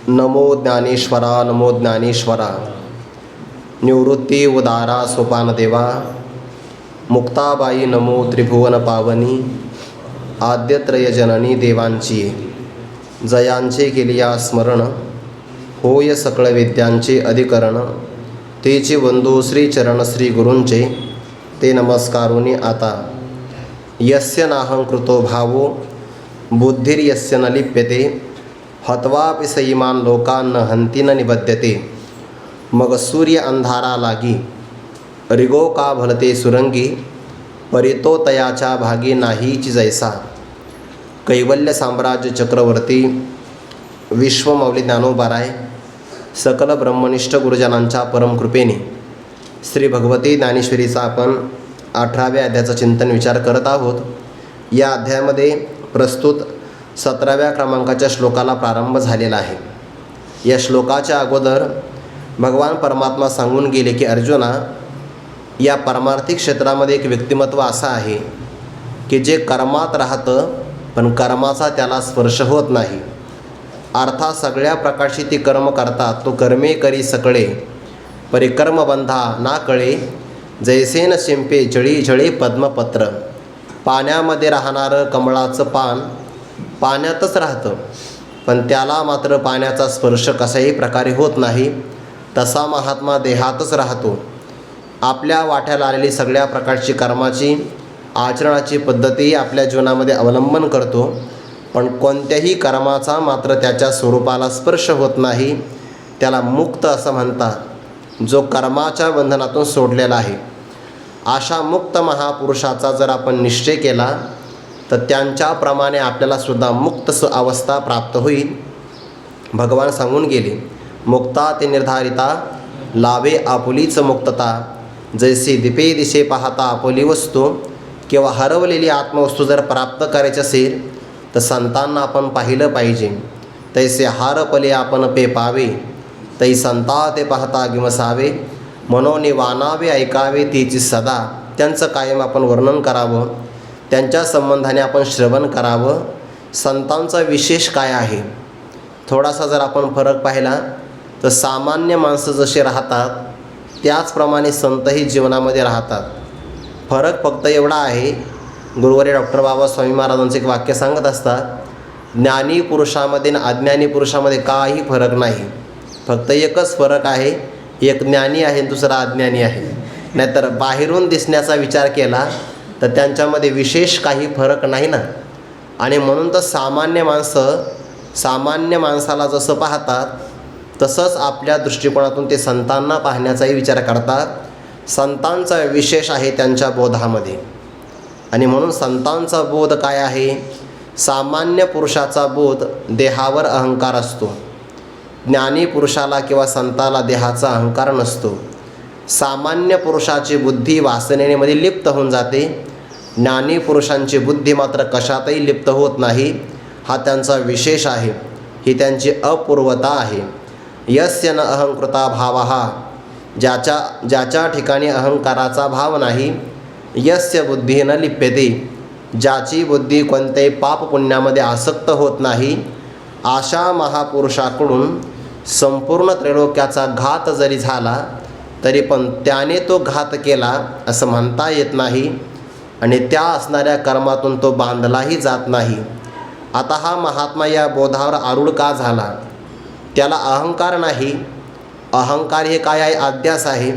नमो ज्ञानेश्वरा नमो ज्ञानेश्वरा निवृत्ती उदारा सोपान देवा मुक्ताबाई नमो त्रिभुवन पावनी आद्यत्रय जननी देवांची जयांचे केलिया स्मरण होय सकळ विद्यांचे अधिकरण तेचे बंधू श्रीचरण श्री गुरूंचे ते नमस्कारुनी आता यस्य नाहं कृतो भावो बुद्धिर्यस्य न लिप्यते हत्वापि सईमान लोकान्न हंती न निबध्यते मग सूर्य अंधारा लागी रिगो का भलते सुरंगी परितो तयाच्या भागी नाहीच जैसा कैवल्य साम्राज्य चक्रवर्ती विश्वमौली ज्ञानोबाराय सकल ब्रह्मनिष्ठ गुरुजनांच्या परमकृपेने श्री भगवती ज्ञानेश्वरीचा आपण 18व्या अध्यायाचं चिंतन विचार करत आहोत. या अध्यायामध्ये प्रस्तुत 17व्या क्रमांकाच्या श्लोकाला प्रारंभ झालेला आहे. या श्लोकाच्या अगोदर भगवान परमात्मा सांगून गेले की अर्जुना, या परमार्थिक क्षेत्रामध्ये एक व्यक्तिमत्व असं आहे की जे कर्मात राहतं पण कर्माचा त्याला स्पर्श होत नाही. अर्थात सगळ्या प्रकारची ती कर्म करतात, तो कर्मे करी सकळे परिकर्म बंधा ना कळे जैसेन शिंपे जळी जळे पद्मपत्र. पाण्यामध्ये राहणारं कमळाचं पान पाण्यातच राहतं पण त्याला मात्र पाण्याचा स्पर्श कशाही प्रकारे होत नाही. तसा महात्मा देहातच राहतो. आपल्या वाट्याला आलेली सगळ्या प्रकारची कर्माची आचरणाची पद्धती आपल्या जीवनामध्ये अवलंबन करतो पण कोणत्याही कर्माचा मात्र त्याच्या स्वरूपाला स्पर्श होत नाही. त्याला मुक्त असं म्हणतात, जो कर्माच्या बंधनातून सोडलेला आहे. अशा मुक्त महापुरुषाचा जर आपण निश्चय केला तर त्यांच्याप्रमाणे आपल्याला सुद्धा मुक्त अवस्था प्राप्त होईल. भगवान सांगून गेले, मुक्ता ते निर्धारिता लावे आपुलीच मुक्तता. जैसे दीपे दिशे पाहता आपुली वस्तू किंवा हरवलेली आत्मवस्तू जर प्राप्त करायची असेल तर संतांना आपण पाहिलं पाहिजे. तैसे हारपले आपण पे पावे तै संता ते पाहता गिमसावे. मनोनी वानावे ऐकावे तीची सदा. त्यांचं कायम आपण वर्णन करावं, त्यांच्या संबंधाने आपण श्रवण करावं. संतांचा विशेष काय आहे थोडासा जर आपण फरक पाहिला तर सामान्य माणसं जसे राहतात त्याचप्रमाणे संतही जीवनामध्ये राहतात. फरक फक्त एवढा आहे, गुरुवारी डॉक्टर बाबासाहेब महाराजांचे एक वाक्य सांगत असतात, ज्ञानी पुरुषामध्ये आणि अज्ञानी पुरुषामध्ये काही फरक नाही. फक्त एकच फरक आहे, एक ज्ञानी आहे दुसरा अज्ञानी आहे. नाहीतर बाहेरून दिसण्याचा विचार केला तर त्यांच्यामध्ये विशेष काही फरक नाही ना. आणि म्हणून तर सामान्य माणसाला जसं पाहतात तसंच आपल्या दृष्टिकोनातून ते संतांना पाहण्याचाही विचार करतात. संतांचा विशेष आहे त्यांच्या बोधामध्ये. आणि म्हणून संतांचा बोध काय आहे, सामान्य पुरुषाचा बोध देहावर अहंकार असतो. ज्ञानी पुरुषाला किंवा संताला देहाचा अहंकार नसतो. सामान्य पुरुषाची बुद्धी वासनेमध्ये लिप्त होऊन जाते. ज्ञानी पुरुषांची बुद्धी मात्र कशातही लिप्त होत नाही. हा त्यांचा विशेष आहे, ही त्यांची अपूर्वता आहे. यस्य न अहंकृता भावः, ज्याच्या ठिकाणी अहंकाराचा भाव नाही. यस्य बुद्धी न लिप्यते, ज्याची बुद्धी कोणत्याही पाप पुण्यामध्ये आसक्त होत नाही. अशा महापुरुषाकडून संपूर्ण त्रैलोक्याचा घात जरी झाला तरी पण त्याने तो घात केला असं म्हणता येत नाही आणि त्या असणाऱ्या कर्मातून तो बांधलाही जात नाही. आता हा महात्मा या बोधावर आरूढ का झाला, त्याला अहंकार नाही. अहंकार हे काय आहे, अध्यास आहे.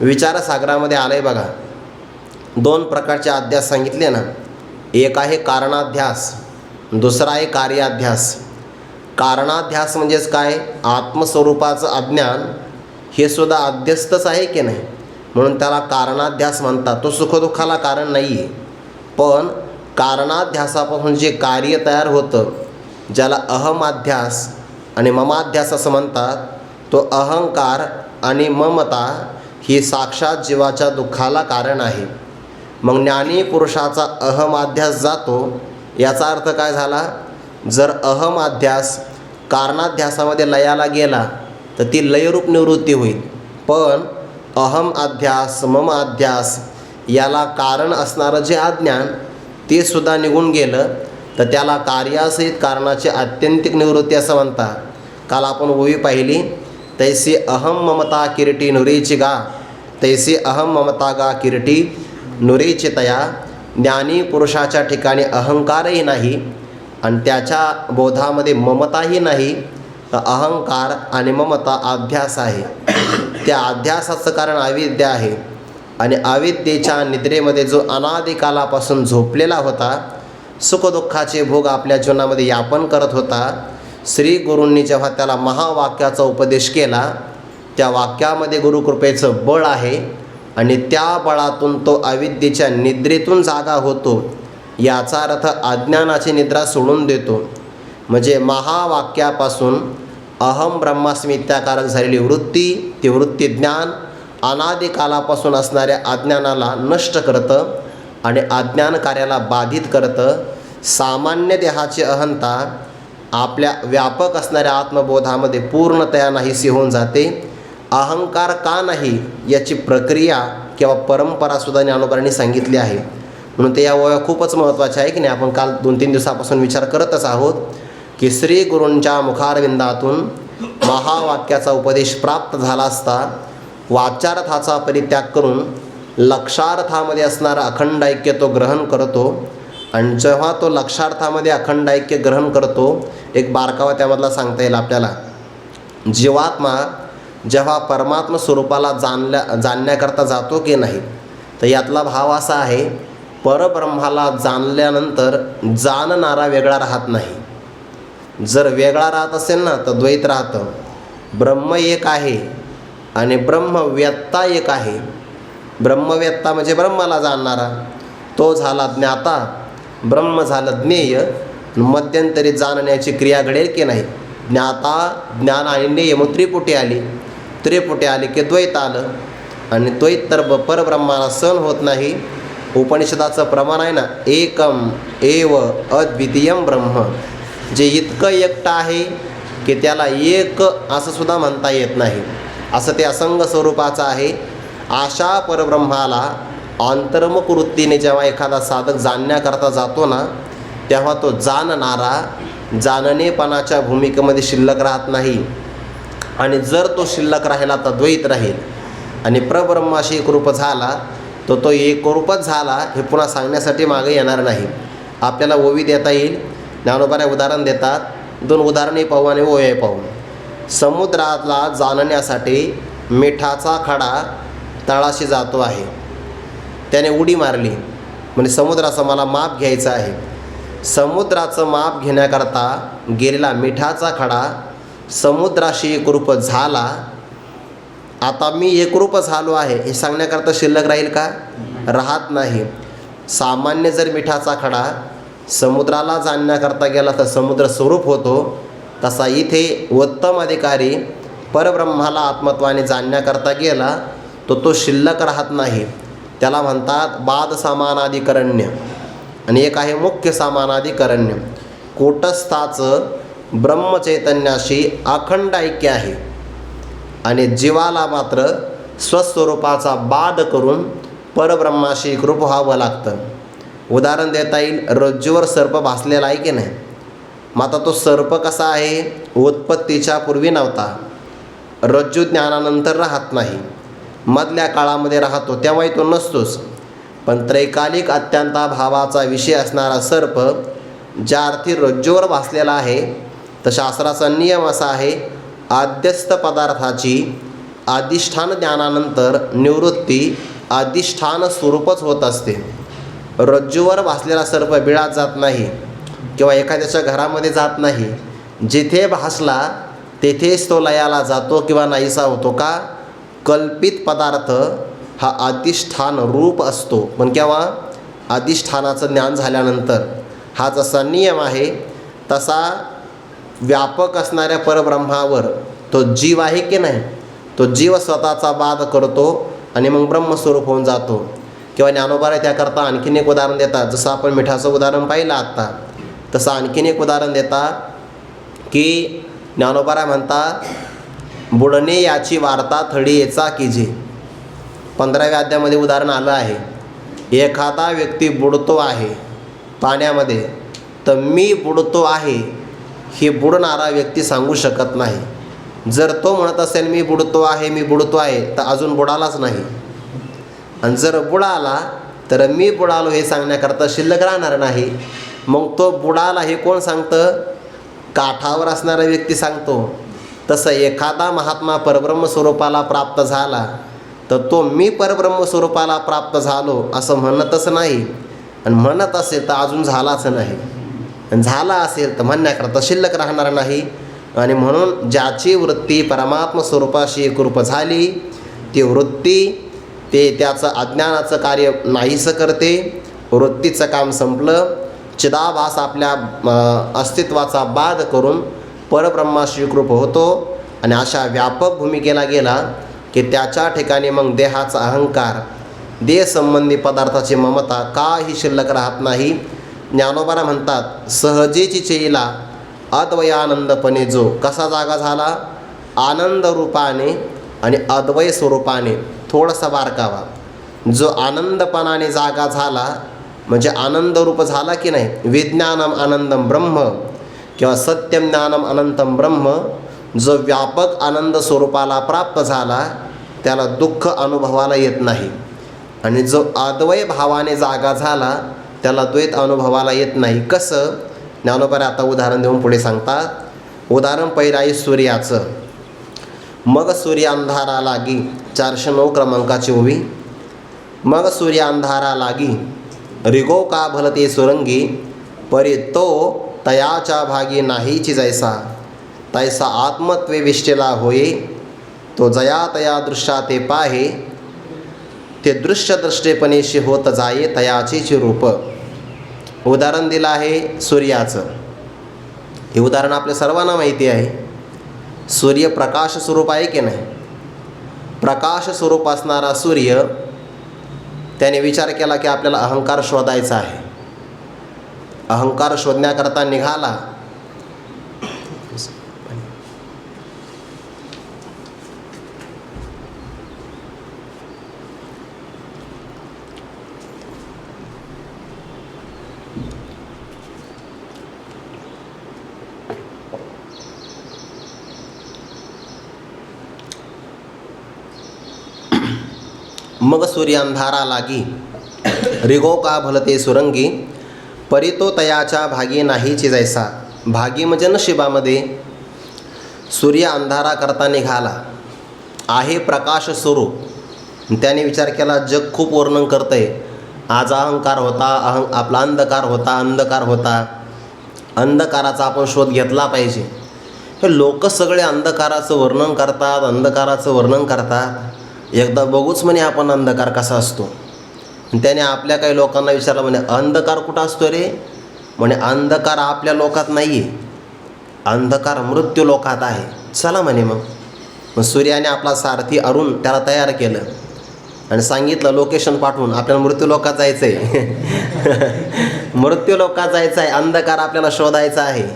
विचारसागरामध्ये आलं आहे बघा, 2 प्रकारचे अध्यास सांगितले ना. एक आहे कारणाध्यास, दुसरा आहे कार्याध्यास. कारणाध्यास म्हणजेच काय, आत्मस्वरूपाचं अज्ञान हे सुद्धा अध्यस्तच आहे की नाही, म्हणून त्याला कारणाध्यास म्हणतात. तो सुखदुःखाला कारण नाही आहे. पण कारणाध्यासापासून जे कार्य तयार होतं ज्याला अहमाध्यास आणि ममाध्यास असं म्हणतात, तो अहंकार आणि ममता ही साक्षात जीवाच्या दुःखाला कारण आहे. मग ज्ञानी पुरुषाचा अहमाध्यास जातो. याचा अर्थ काय झाला, जर अहमाध्यास कारणाध्यासामध्ये लयाला गेला तर ती लयरूप निवृत्ती होईल. पण अहम अध्यास मम अध्यास याला कारण असणारं जे अज्ञान ते सुद्धा निघून गेलं तर त्याला कार्यासहित कारणाची आत्यंतिक निवृत्ती असं म्हणतात. काल आपण ओवी पाहिली, तैसी अहम ममता किरीटी नुरेची गा, तैसी अहम ममता गा किरीटी नुरेची तया. ज्ञानी पुरुषाच्या ठिकाणी अहंकारही नाही आणि त्याच्या बोधामध्ये ममताही नाही. अहंकार आणि ममता अध्यास आहे. त्या अध्यासाचं कारण अविद्या आहे आणि अविद्येच्या निद्रेमध्ये जो अनादिकालापासून झोपलेला होता, सुखदुःखाचे भोग आपल्या जीवनामध्ये यापन करत होता, श्री गुरूंनी जेव्हा त्याला महावाक्याचा उपदेश केला, त्या वाक्यामध्ये गुरुकृपेचं बळ आहे आणि त्या बळातून तो अविद्येच्या निद्रेतून जागा होतो. याचा अर्थ अज्ञानाची निद्रा सोडून देतो. म्हणजे महावाक्यापासून अहम ब्रह्मास्मी इत्याकारक झालेली वृत्ती, ती वृत्ती ज्ञान अनादिकालापासून असणाऱ्या अज्ञानाला नष्ट करतं आणि अज्ञान कार्याला बाधित करतं. सामान्य देहाची अहंता आपल्या व्यापक असणाऱ्या आत्मबोधामध्ये पूर्णतया नाहीशी होऊन जाते. अहंकार का नाही याची प्रक्रिया किंवा परंपरासुद्धा ज्ञानोबांनी सांगितली आहे. म्हणून ते या ओव्या खूपच महत्त्वाच्या आहे की नाही. आपण काल 2-3 दिवसापासून विचार करतच आहोत की श्री गुरूंच्या मुखारविंदातून महावाक्याचा उपदेश प्राप्त झाला असता वाचार्थाचा परित्याग करून लक्षार्थामध्ये असणारा अखंड ऐक्य तो ग्रहण करतो. आणि जेव्हा तो लक्षार्थामध्ये अखंड ऐक्य ग्रहण करतो, एक बारकावा त्यामधला सांगता येईल आपल्याला. जीवात्मा जेव्हा परमात्मा स्वरूपाला जाणण्याकरता जातो की नाही, तर यातला भाव असा आहे, परब्रह्माला जाणल्यानंतर जाणणारा वेगळा राहत नाही. जर वेगळा राहत असेल ना तर द्वैत राहतं. ब्रह्म एक आहे आणि ब्रह्मव्यत्ता एक आहे. ब्रह्मव्यत्ता म्हणजे ब्रह्माला जाणणारा, तो झाला ज्ञाता, ब्रह्म झालं ज्ञेय. मध्यंतरी जाणण्याची क्रिया घडेल की नाही. ज्ञाता, ज्ञान आणि ज्ञेय मग त्रिपुटी आली. त्रिपुटी आली की द्वैत आलं आणि द्वैत तर परब्रह्माला सहन होत नाही. उपनिषदाचं प्रमाण आहे ना, एकम एव अद्वितीयम ब्रह्म. जे इतकं एकटं आहे की त्याला एक असं सुद्धा म्हणता येत नाही, असं ते असंग स्वरूपाचं आहे. अशा परब्रह्माला अंतर्मुख वृत्तीने जेव्हा एखादा साधक जाणण्याकरता जातो ना, तेव्हा तो जाणणारा जाणणेपणाच्या भूमिकेमध्ये शिल्लक राहत नाही. आणि जर तो शिल्लक राहिला तर द्वैत राहील. आणि प्रब्रह्माशी एकरूप झाला तर तो एकरूपच झाला हे पुन्हा सांगण्यासाठी मागे येणार नाही. आपल्याला ओवी देता येईल. ज्ञानोबा उदाहरण देतात. 2 उदाहरणे पाहू आणि ओव्या पाहू. समुद्राला जाणण्यासाठी मिठाचा खडा तळाशी जातो आहे. त्याने उडी मारली म्हणजे समुद्राचं मला माप घ्यायचं आहे. समुद्राचं माप घेण्याकरता गेलेला मिठाचा खडा समुद्राशी एकरूप झाला. आता मी एकरूप झालो आहे हे सांगण्याकरता शिल्लक राहील का? राहत नाही. सामान्य जर मिठाचा खडा समुद्राला जाणण्याकरता गेला तर समुद्र स्वरूप होतो, तसा इथे उत्तम अधिकारी परब्रह्माला आत्मत्वाने जाणण्याकरता गेला तर तो शिल्लक राहत नाही. त्याला म्हणतात बाद समानाधिकरण्य आणि एक आहे मुख्य समानाधिकरण्य. कूटस्थाचं ब्रह्मचैतन्याशी अखंड ऐक्य आहे आणि जीवाला मात्र स्वस्वरूपाचा बाद करून परब्रह्माशी एकरूप व्हावं लागतं. उदाहरण देता येईल, रज्जूवर सर्प भासलेला आहे की नाही. मग आता तो सर्प कसा आहे? उत्पत्तीच्या पूर्वी नव्हता, रज्जू ज्ञानानंतर राहत नाही, मधल्या काळामध्ये राहतो तेव्हाही तो नसतोच. पण त्रैकालिक अत्यंता भावाचा विषय असणारा सर्प ज्या अर्थी रज्जूवर भासलेला आहे, तर शास्त्राचा नियम असा आहे, आद्यस्थ पदार्थाची अधिष्ठान ज्ञानानंतर निवृत्ती अधिष्ठान स्वरूपच होत असते. रज्जूवर भासलेला सर्प बिळात जात नाही किंवा एखाद्याच्या घरामध्ये जात नाही. जिथे भासला तेथेच तो लयाला जातो किंवा नाहीसा होतो. का? कल्पित पदार्थ हा अधिष्ठान रूप असतो, पण केव्हा? अधिष्ठानाचं ज्ञान झाल्यानंतर. हा जसा नियम आहे तसा व्यापक असणाऱ्या परब्रह्मावर तो जीव आहे की नाही, तो जीव स्वतःचा बाध करतो आणि मग ब्रह्मस्वरूप होऊन जातो. किंवा ज्ञानोबा त्याकरता आणखीन एक उदाहरण देतात. जसं आपण मिठाचं उदाहरण पाहिलं आत्ता, तसं आणखीन एक उदाहरण देतात की ज्ञानोबा म्हणतात, बुडणे याची वार्ता थडी येचा कीजे. 15व्या अध्यायामध्ये उदाहरण आलं आहे. एखादा व्यक्ती बुडतो आहे पाण्यामध्ये, तर मी बुडतो आहे हे बुडणारा व्यक्ती सांगू शकत नाही. जर तो म्हणत असेल मी बुडतो आहे तर अजून बुडालाच नाही. आणि जर बुडाला तर मी बुडालो हे सांगण्याकरता शिल्लक राहणार नाही. मग तो बुडाला हे कोण सांगतं? काठावर असणारा व्यक्ती सांगतो. तसं एखादा महात्मा परब्रह्म स्वरूपाला प्राप्त झाला तर तो मी परब्रह्म स्वरूपाला प्राप्त झालो असं म्हणतच नाही. आणि म्हणत असेल तर अजून झालाच नाही. आणि झाला असेल तर म्हणण्याकरता शिल्लक राहणार नाही. आणि म्हणून ज्याची वृत्ती परमात्म स्वरूपाशी एकरूप झाली ती वृत्ती त्याचं अज्ञानाचं कार्य नाहीसं करते. वृत्तीचं काम संपलं. चिदाभास आपल्या अस्तित्वाचा बाध करून परब्रह्माशी एकरूप होतो. आणि अशा व्यापक भूमिकेला गेला की त्याच्या ठिकाणी मग देहाचा अहंकार, देहसंबंधी पदार्थाची ममता काही शिल्लक राहत नाही. ज्ञानोबा म्हणतात सहजेची चेईला अद्वयानंदपणे जो कसा जागा झाला? आनंद रूपाने आणि अद्वय स्वरूपाने. थोडासा बारकावा. जो आनंदपणाने जागा झाला म्हणजे आनंदरूप झाला की नाही. विज्ञानम आनंदम ब्रह्म किंवा सत्यम ज्ञानम अनंतम ब्रह्म. जो व्यापक आनंद स्वरूपाला प्राप्त झाला त्याला दुःख अनुभवाला येत नाही. आणि जो अद्वय भावाने जागा झाला त्याला द्वैत अनुभवाला येत नाही. कसं? ज्ञानोबा आता उदाहरण देऊन पुढे सांगतात. उदाहरण पहिलं आहे सूर्याचं. मग सूर्य अंधारा लागी 409 क्रमांकाची ओवी. मग सूर्य अंधारा लागी रिगो का भलते सुरंगी परी तो तयाच्या भागी नाहीची जैसा तैसा आत्मत्वे विष्टेला होये तो जया तया दृश्या ते पाहे ते दृश्य दृष्टेपणेशी होत जाये तयाचेचे रूप. उदाहरण दिलं आहे सूर्याचं. हे उदाहरण आपल्या सर्वांना माहिती आहे. सूर्य प्रकाश स्वरूप आहे की नाही. प्रकाश स्वरूप असणारा सूर्य त्याने विचार केला की आपल्याला अहंकार शोधायचा आहे. अहंकार शोधण्याकरता निघाला. मग सूर्य अंधारा लागी रिगो का भलते सुरंगी परी तो तयाच्या भागी नाहीची जैसा. भागी म्हणजे नशिबामध्ये. सूर्य अंधारा करता निघाला आहे प्रकाश स्वरूप. त्याने विचार केला जग खूप वर्णन करतं आहे. आज अहंकार होता, आपला अंधकार होता. अंधकाराचा आपण शोध घेतला पाहिजे. हे लोक सगळे अंधकाराचं वर्णन करतात. एकदा बघूच म्हणे आपण अंधकार कसा असतो. त्याने आपल्या काही लोकांना विचारलं म्हणे अंधकार कुठं असतो रे? म्हणे अंधकार आपल्या लोकात नाही आहे. अंधकार मृत्यू लोकात आहे. चला म्हणे मग सूर्याने आपला सारथी अरुण त्याला तयार केलं आणि सांगितलं लोकेशन पाठवून आपल्याला मृत्यू लोकात जायचं आहे. मृत्यू लोकात जायचं आहे. अंधकार आपल्याला शोधायचा आहे.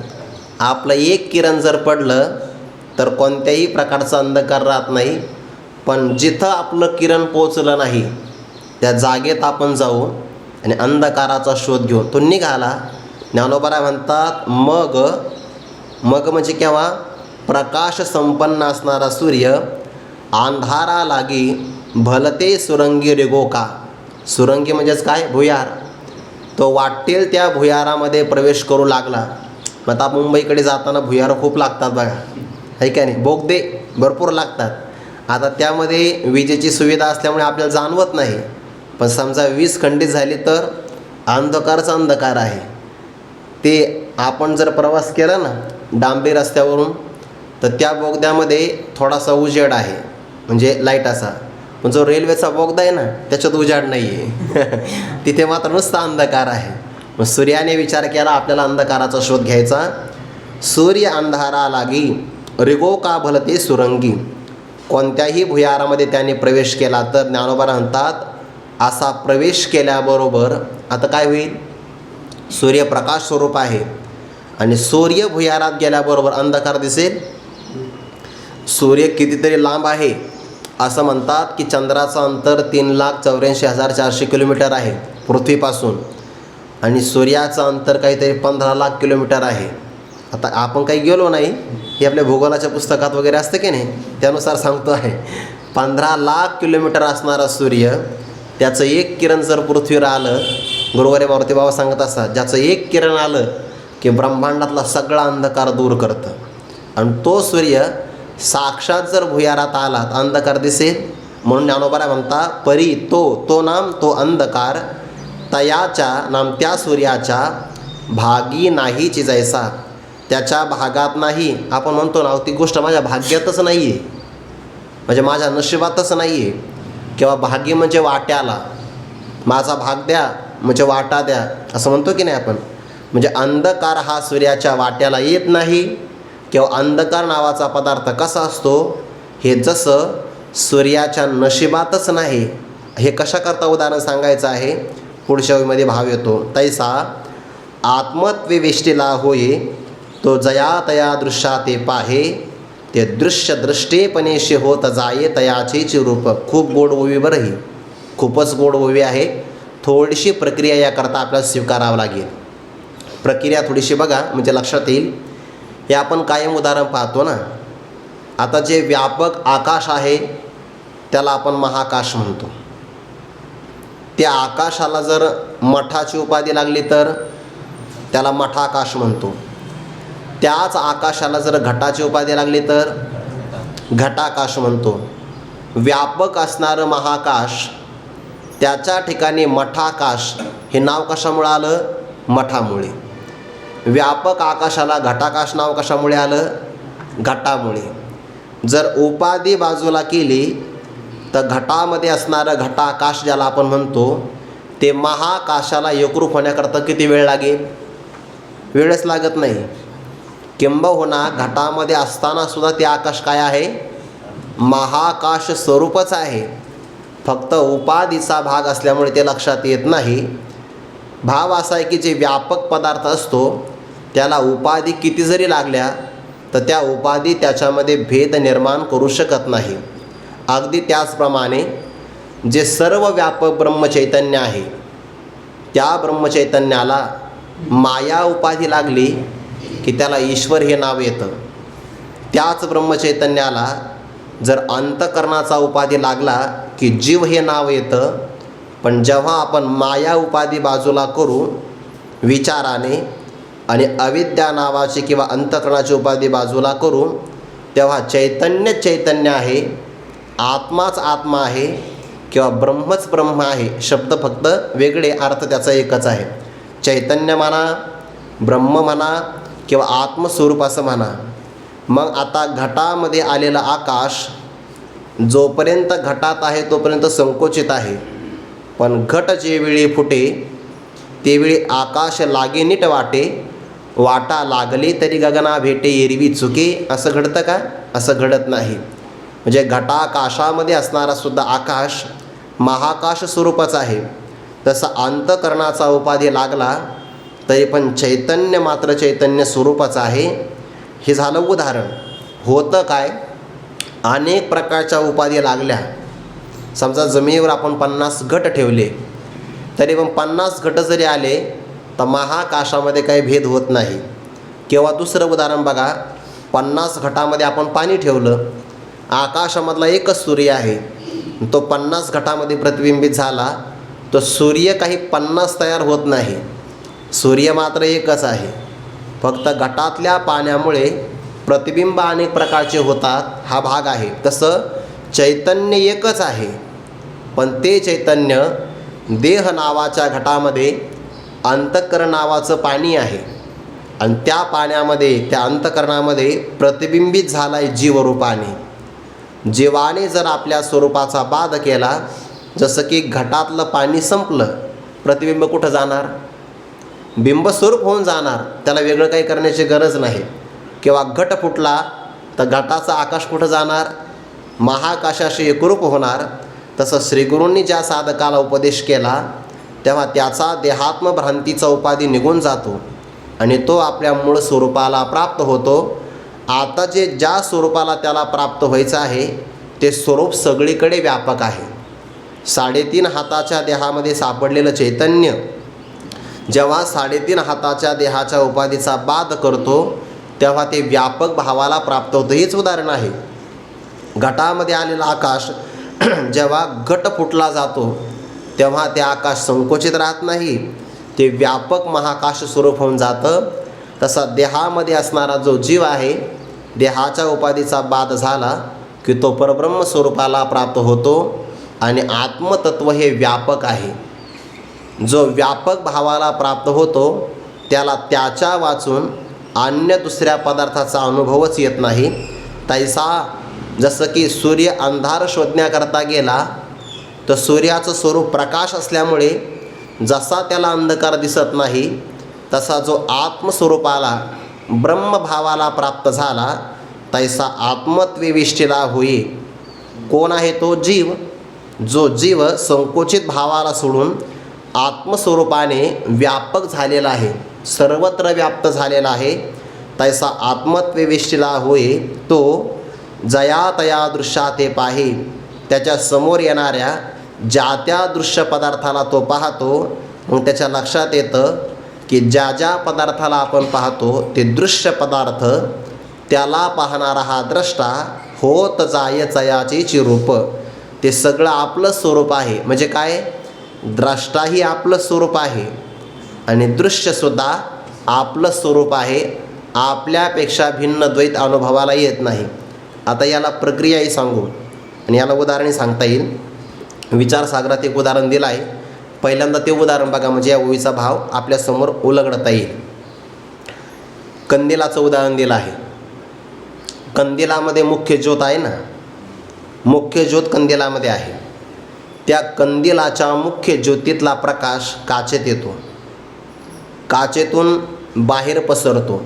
आपलं एक किरण जर पडलं तर कोणत्याही प्रकारचा अंधकार राहत नाही. पण जिथं आपलं किरण पोचलं नाही त्या जागेत आपण जाऊ आणि अंधकाराचा शोध घेऊन तो निघाला. ज्ञानोबा म्हणतात मग म्हणजे केव्हा? प्रकाश संपन्न असणारा सूर्य अंधारा लागी भलते सुरंगी रिगोका. सुरंगी म्हणजेच काय? भुयार. तो वाटेल त्या भुयारामध्ये प्रवेश करू लागला. मग आता मुंबईकडे जाताना भुयारं खूप लागतात बघा, आहे का नाही? बोगदे भरपूर लागतात. आता त्यामध्ये विजेची सुविधा असल्यामुळे आपल्याला जाणवत नाही. पण समजा वीज खंडित झाली तर अंधकार आहे. ते आपण जर प्रवास केला ना डांबरी रस्त्यावरून तर त्या बोगद्यामध्ये थोडासा उजेड आहे म्हणजे लाईट असा. पण जो रेल्वेचा बोगदा आहे ना त्याच्यात उजाड नाही आहे. तिथे मात्र नुसता अंधकार आहे. मग सूर्याने विचार केला आपल्याला अंधकाराचा शोध घ्यायचा. सूर्य अंधारा लागी रिगो का भलते सुरंगी. कोणत्याही भुयारामध्ये त्याने प्रवेश केला तर ज्ञानोबा म्हणतात असा प्रवेश केल्याबरोबर आता काय होईल? सूर्यप्रकाश स्वरूप आहे आणि सूर्य भुयारात गेल्याबरोबर अंधकार दिसेल. सूर्य कितीतरी लांब आहे. असं म्हणतात की चंद्राचं अंतर 3,84,400 किलोमीटर आहे पृथ्वीपासून आणि सूर्याचं अंतर काहीतरी 15 लाख किलोमीटर आहे. आता आपण काही गेलो नाही, हे आपल्या भूगोलाच्या पुस्तकात वगैरे असतं की नाही, त्यानुसार सांगतो आहे. 15 लाख किलोमीटर असणारा सूर्य, त्याचं एक किरण जर पृथ्वीवर आलं, गुरुवारी मारुती बाबा सांगत असतात, ज्याचं एक किरण आलं की ब्रह्मांडातला सगळा अंधकार दूर करतं. आणि तो सूर्य साक्षात जर भुयारात आला तर अंधकार दिसेल. म्हणून ज्ञानोबा म्हणता, परी तो नाम तो अंधकार, तयाच्या नाम त्या सूर्याच्या भागी नाहीची जैसा. त्याच्या भागात नाही. आपण म्हणतो ना, ती गोष्ट माझ्या भाग्यातच नाही आहे, म्हणजे माझ्या नशिबातच नाही आहे. किंवा भागी म्हणजे वाट्याला, माझा भाग द्या म्हणजे वाटा द्या, असं म्हणतो की नाही आपण. म्हणजे अंधकार हा सूर्याच्या वाट्याला येत नाही. किंवा अंधकार नावाचा पदार्थ कसा असतो, हे जसं सूर्याच्या नशिबातच नाही. हे कशाकरता उदाहरण सांगायचं आहे, पुढच्या वेळीमध्ये भाव येतो. तैसा आत्मत्वे वेष्टीला होये, तो जया तया दृश्या ते पाहे, ते दृश्य दृष्टेपणेशी होत जाये तयाचेच रूप. खूप गोड ओवी बरं, ही खूपच गोड ओवी आहे. थोडीशी प्रक्रिया याकरता आपल्याला स्वीकारावं लागेल. प्रक्रिया थोडीशी बघा म्हणजे लक्षात येईल. हे आपण कायम उदाहरण पाहतो ना. आता जे व्यापक आकाश आहे त्याला आपण महाकाश म्हणतो. त्या आकाशाला जर मठाची उपाधी लागली तर त्याला मठाकाश म्हणतो. त्याच आकाशाला जर घटाची उपाधी लागली तर घटाकाश म्हणतो. व्यापक असणारं महाकाश, त्याच्या ठिकाणी मठाकाश हे नाव कशामुळे आलं, मठामुळे. व्यापक आकाशाला घटाकाश नाव कशामुळे आलं, घटामुळे. जर उपाधी बाजूला केली तर घटामध्ये असणारं घटाकाश ज्याला आपण म्हणतो, ते महाकाशाला एकरूप होण्याकरता किती वेळ लागेल, वेळच लागत नाही. किंबहुना घटामध्ये असताना सुद्धा ते आकाश काय आहे, महाकाश स्वरूपच आहे. फक्त उपाधीचा भाग असल्यामुळे ते लक्षात येत नाही. भाव असा आहे की जे व्यापक पदार्थ असतो त्याला उपाधी किती जरी लागल्या तर त्या उपाधी त्याच्यामध्ये भेद निर्माण करू शकत नाही. अगदी त्याचप्रमाणे जे सर्व व्यापक ब्रह्मचैतन्य आहे, त्या ब्रह्मचैतन्याला माया उपाधी लागली की त्याला ईश्वर हे नाव येतं. त्याच ब्रह्मचैतन्याला जर अंतकरणाचा उपाधी लागला की जीव हे नाव येतं. पण जेव्हा आपण माया उपाधी बाजूला करू विचाराने आणि अविद्या नावाची किंवा अंतकरणाची उपाधी बाजूला करू, तेव्हा चैतन्य आहे, आत्माच आत्मा आहे किंवा ब्रह्मच ब्रह्म आहे. शब्द फक्त वेगळे, अर्थ त्याचा एकच आहे. चैतन्य म्हणा, ब्रह्म म्हणा किंवा आत्मस्वरूप असं म्हणा. मग आता घटामध्ये आलेलं आकाश जोपर्यंत घटात आहे तोपर्यंत संकोचित आहे. पण घट जेवेळी फुटे तेवेळी आकाश लागे नीट वाटे, वाटा लागले तरी गगना भेटे एरवी चुके. असं घडतं का, असं घडत नाही. म्हणजे घटाकाशामध्ये असणारा सुद्धा आकाश महाकाश स्वरूपाचा आहे. तसा अंतकरणाचा उपाधी लागला तरी पण चैतन्य मात्र चैतन्य स्वरूपाचं आहे. हे झालं उदाहरण. होतं काय, अनेक प्रकारच्या उपाधी लागल्या. समजा जमिनीवर आपण 50 घट ठेवले तरी पण 50 घट जरी आले तर महाकाशामध्ये काही भेद होत नाही. किंवा दुसरं उदाहरण बघा, 50 घटामध्ये आपण पाणी ठेवलं, आकाशामधला एकच सूर्य आहे, तो 50 घटामध्ये प्रतिबिंबित झाला, तो सूर्य काही 50 तयार होत नाही. सूर्य मात्र एकच आहे. फक्त घटातल्या पाण्यामुळे प्रतिबिंब अनेक प्रकारचे होतात, हा भाग आहे. तसं चैतन्य एकच आहे, पण ते चैतन्य देह नावाच्या घटामध्ये अंतःकरण नावाचं पाणी आहे आणि त्या पाण्यामध्ये, त्या अंतःकरणामध्ये प्रतिबिंबित झाला आहे जीवरूपाने. जीवाने जर आपल्या स्वरूपाचा बाध केला, जसं की घटातलं पाणी संपलं, प्रतिबिंब कुठं जाणार, बिंबस्वरूप होऊन जाणार. त्याला वेगळं काही करण्याची गरज नाही. किंवा घट फुटला तर घटाचा आकाश कुठं जाणार, महाकाशाशी एकरूप होणार. तसं श्रीगुरूंनी ज्या साधकाला उपदेश केला तेव्हा त्याचा देहात्मभ्रांतीचा उपाधी निघून जातो आणि तो आपल्या मूळ स्वरूपाला प्राप्त होतो. आता जे ज्या स्वरूपाला त्याला प्राप्त व्हायचं आहे ते स्वरूप सगळीकडे व्यापक आहे. 3.5 हाताच्या देहामध्ये सापडलेलं चैतन्य जेव्हा 3.5 हाताच्या देहाच्या उपाधीचा बाध करतो तेव्हा ते व्यापक भावाला प्राप्त होतं. हेच उदाहरण आहे. घटामध्ये आलेलं आकाश जेव्हा घट फुटला जातो तेव्हा ते आकाश संकोचित राहत नाही, ते व्यापक महाकाश स्वरूप होऊन जातं. तसा देहामध्ये असणारा जो जीव आहे, देहाच्या उपाधीचा बाध झाला की तो परब्रह्म स्वरूपाला प्राप्त होतो. आणि आत्मतत्व हे व्यापक आहे. जो व्यापक भावाला प्राप्त होतो त्याला त्याच्या वाचून अन्य दुसऱ्या पदार्थाचा अनुभवच येत नाही. तैसा जसं की सूर्य अंधार शोधण्याकरता गेला तर सूर्याचं स्वरूप प्रकाश असल्यामुळे जसा त्याला अंधकार दिसत नाही, तसा जो आत्मस्वरूपाला ब्रह्मभावाला प्राप्त झाला तैसा आत्मत्वेविष्टीला होई. कोण आहे तो? जीव. जो जीव संकोचित भावाला सोडून आत्मस्वरूपाने व्यापक झालेला आहे, सर्वत्र व्याप्त झालेला आहे, तैसा आत्मत्वेविष्टीला होई. तो जया तया दृश्याते पाहे. त्याच्या समोर येणाऱ्या ज्या त्या दृश्य पदार्थाला तो पाहतो. मग त्याच्या लक्षात येतं की ज्या ज्या पदार्थाला आपण पाहतो ते दृश्य पदार्थ, त्याला पाहणारा हा द्रष्टा होत जाय चयाचे चिरूप. ते सगळं आपलं स्वरूप आहे. म्हणजे काय? द्रष्टाही आपलं स्वरूप आहे आणि दृश्यसुद्धा आपलं स्वरूप आहे. आपल्यापेक्षा भिन्न द्वैत अनुभवाला येत नाही. आता याला प्रक्रियाही सांगू आणि याला उदाहरणे सांगता येईल. विचारसागरात एक उदाहरण दिलं आहे. पहिल्यांदा ते उदाहरण बघा, म्हणजे या ओळीचा भाव आपल्यासमोर उलगडता येईल. कंदिलाचं उदाहरण दिलं आहे. कंदिलामध्ये मुख्य ज्योत आहे ना, मुख्य ज्योत कंदिलामध्ये आहे. त्या कंदिलाच्या मुख्य ज्योतीतला प्रकाश काचेत येतो, काचेतून बाहेर पसरतो.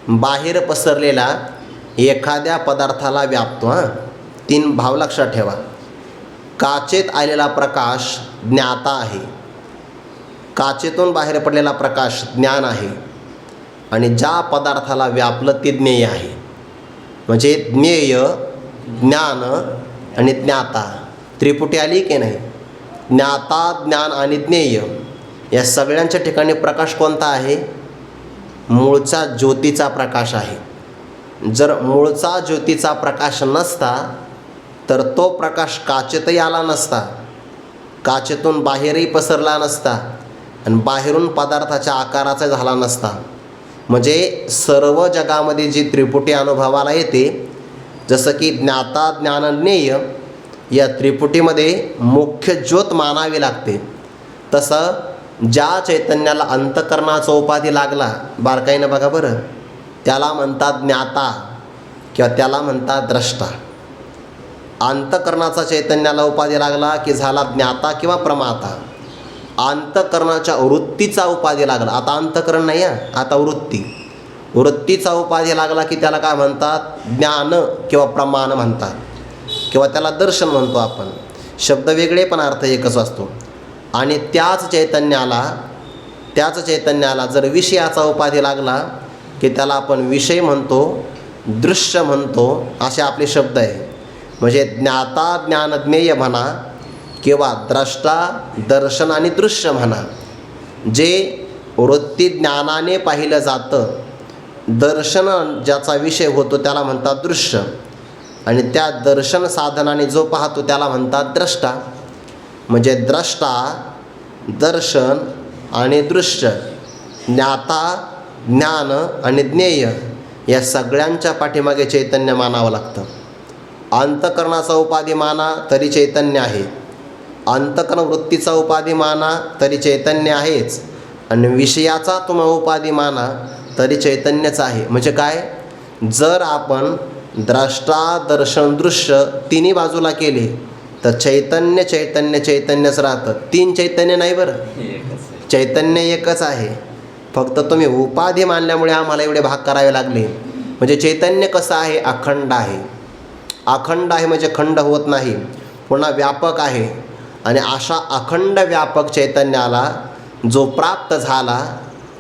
बाहेर पसरलेला एखाद्या पदार्थाला व्यापतो. 3 भाव लक्षात ठेवा. काचेत आलेला प्रकाश ज्ञाता आहे, काचेतून बाहेर पडलेला प्रकाश ज्ञान आहे आणि ज्या पदार्थाला व्यापलं ते ज्ञेय आहे. म्हणजे ज्ञेय, ज्ञान आणि ज्ञाता त्रिपुटी आली की नाही? ज्ञाता, ज्ञान आणि ज्ञेय या सगळ्यांच्या ठिकाणी प्रकाश कोणता आहे? मूळचा ज्योतीचा प्रकाश आहे. जर मूळचा ज्योतीचा प्रकाश नसता तर तो प्रकाश काचेतही आला नसता, काचेतून बाहेरही पसरला नसता आणि बाहेरून पदार्थाच्या आकाराचा झाला नसता. म्हणजे सर्व जगामध्ये जी त्रिपुटी अनुभवाला येते, जसं की ज्ञाता, ज्ञान, ज्ञेय या त्रिपुटीमध्ये मुख्य ज्योत मानावी लागते. तसं ज्या चैतन्याला अंतःकरणाचा उपाधी लागला, बारकाईनं बघा बरं, त्याला म्हणतात ज्ञाता किंवा त्याला म्हणतात द्रष्टा. अंतःकरणाचा चैतन्याला उपाधी लागला की झाला ज्ञाता किंवा प्रमाता. अंतःकरणाच्या वृत्तीचा उपाधी लागला, आता अंतःकरण नाही आहे, आता वृत्ती, वृत्तीचा उपाधी लागला की त्याला काय म्हणतात? ज्ञान किंवा प्रमाण म्हणतात किंवा त्याला दर्शन म्हणतो आपण. शब्द वेगळे पण अर्थ एकच असतो. आणि त्याच चैतन्याला जर विषयाचा उपाधी लागला की त्याला आपण विषय म्हणतो, दृश्य म्हणतो, असे आपले शब्द आहे. म्हणजे ज्ञाता, ज्ञान, ज्ञेय म्हणा किंवा द्रष्टा, दर्शन आणि दृश्य म्हणा. जे वृत्ती ज्ञानाने पाहिलं जातं, दर्शन ज्याचा विषय होतो त्याला म्हणतात दृश्य आणि त्या दर्शन साधनाने जो पाहतो त्याला म्हणतात द्रष्टा. म्हणजे द्रष्टा, दर्शन आणि दृश्य, ज्ञाता, ज्ञान आणि ज्ञेय या सगळ्यांच्या पाठीमागे चैतन्य मानावं लागतं. अंतःकरणाचा उपाधी माना तरी चैतन्य आहे, अंतःकरण वृत्तीचा उपाधी माना तरी चैतन्य आहेच आणि विषयाचा तुम्ही उपाधी माना तरी चैतन्यच आहे. म्हणजे काय? जर आपण द्रष्टा, दर्शन, दृश्य तिन्ही बाजूला केले तर चैतन्य चैतन्य चैतन्यच राहतं. 3 चैतन्य नाही बरं, चैतन्य एकच आहे. फक्त तुम्ही उपाधी मानल्यामुळे आम्हाला एवढे भाग करावे लागले. म्हणजे चैतन्य कसं आहे? अखंड आहे. अखंड आहे म्हणजे खंड होत नाही, पुन्हा व्यापक आहे. आणि अशा अखंड व्यापक चैतन्याला जो प्राप्त झाला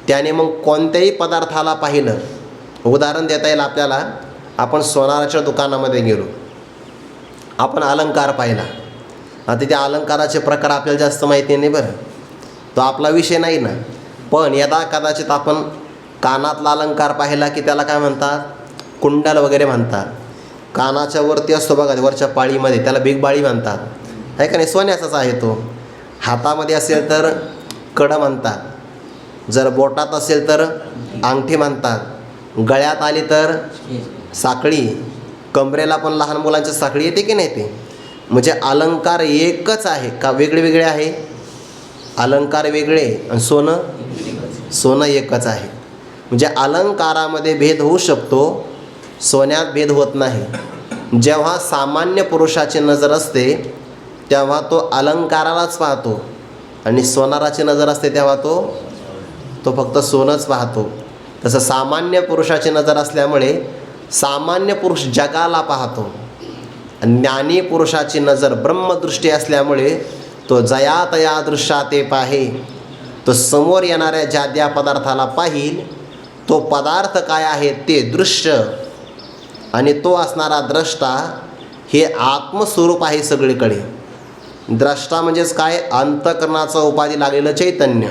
त्याने मग कोणत्याही पदार्थाला पाहिलं. उदाहरण देता येईल आपल्याला. आपण सोनाराच्या दुकानामध्ये गेलो, आपण अलंकार पाहिला. आता त्या अलंकाराचे प्रकार आपल्याला जास्त माहिती नाही बरं, तो आपला विषय नाही ना. पण यदा कदाचित आपण कानातला अलंकार पाहिला की त्याला काय म्हणतात? कुंडल वगैरे म्हणतात. कानाच्या वरती असतो बघा, वरच्या पाळीमध्ये, त्याला बिग बाळी म्हणतात, आहे का नाही? सोन्याचाच आहे तो. हातामध्ये असेल तर कडं म्हणतात, जर बोटात असेल तर अंगठी म्हणतात, गळ्यात आली तर साखळी, कमरेला पण लहान मुलांच्या साखळी येते की नाही ते. म्हणजे अलंकार एकच आहे का वेगळे वेगळे आहे? अलंकार वेगळे आणि सोनं एकच आहे. म्हणजे अलंकारामध्ये भेद होऊ शकतो, सोन्यात भेद होत नाही. जेव्हा सामान्य पुरुषाची नजर असते तेव्हा तो अलंकारालाच पाहतो, आणि सोनाराची नजर असते तेव्हा तो फक्त सोनंच पाहतो. तसं सामान्य पुरुषाची नजर असल्यामुळे सामान्य पुरुष जगाला पाहतो, आणि ज्ञानी पुरुषाची नजर ब्रह्मदृष्टी असल्यामुळे तो जया तया दृश्याते पाहे. तो समोर येणाऱ्या ज्या त्या पदार्थाला पाहिल, तो पदार्थ काय आहे ते दृश्य, आणि तो असणारा द्रष्टा हे आत्मस्वरूप आहे सगळीकडे. द्रष्टा म्हणजेच काय? अंतःकरणाचा उपाधी लागलेलं चैतन्य,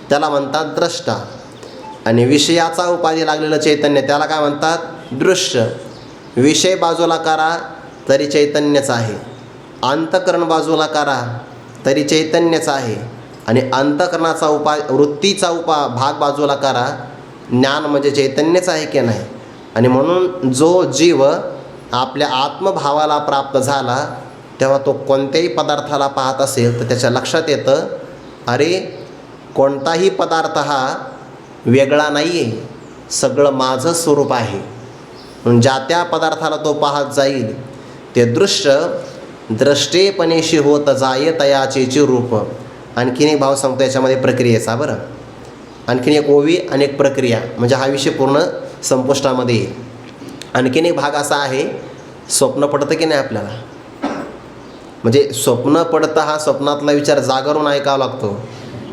त्याला म्हणतात द्रष्टा. आणि विषयाचा उपाधी लागलेलं चैतन्य त्याला काय म्हणतात? दृश्य. विषय बाजूला करा तरी चैतन्यच आहे, अंतःकरण बाजूला करा तरी चैतन्यच आहे, आणि अंतःकरणाचा वृत्तीचा भाग बाजूला करा, ज्ञान म्हणजे चैतन्यच आहे की नाही. आणि म्हणून जो जीव आपल्या आत्मभावाला प्राप्त झाला तेव्हा तो कोणत्याही पदार्थाला पाहत असेल तर त्याच्या लक्षात येतं, अरे कोणताही पदार्थ हा वेगळा नाही आहे, सगळं माझं स्वरूप आहे. म्हणून ज्या त्या पदार्थाला तो पाहत जाईल ते दृश्य द्रष्टेपणेशी होत जाये तयाचेचे रूप. आणखीन एक भाव सांगतो याच्यामध्ये प्रक्रियेचा. बरं, आणखीन एक ओवी आणि एक प्रक्रिया, म्हणजे हा विषय पूर्ण संपुष्टामध्ये येईल. आणखीन एक भाग असा आहे, स्वप्न पडतं की नाही आपल्याला? म्हणजे स्वप्न पडतं, हा स्वप्नातला विचार जागरून ऐकावा लागतो.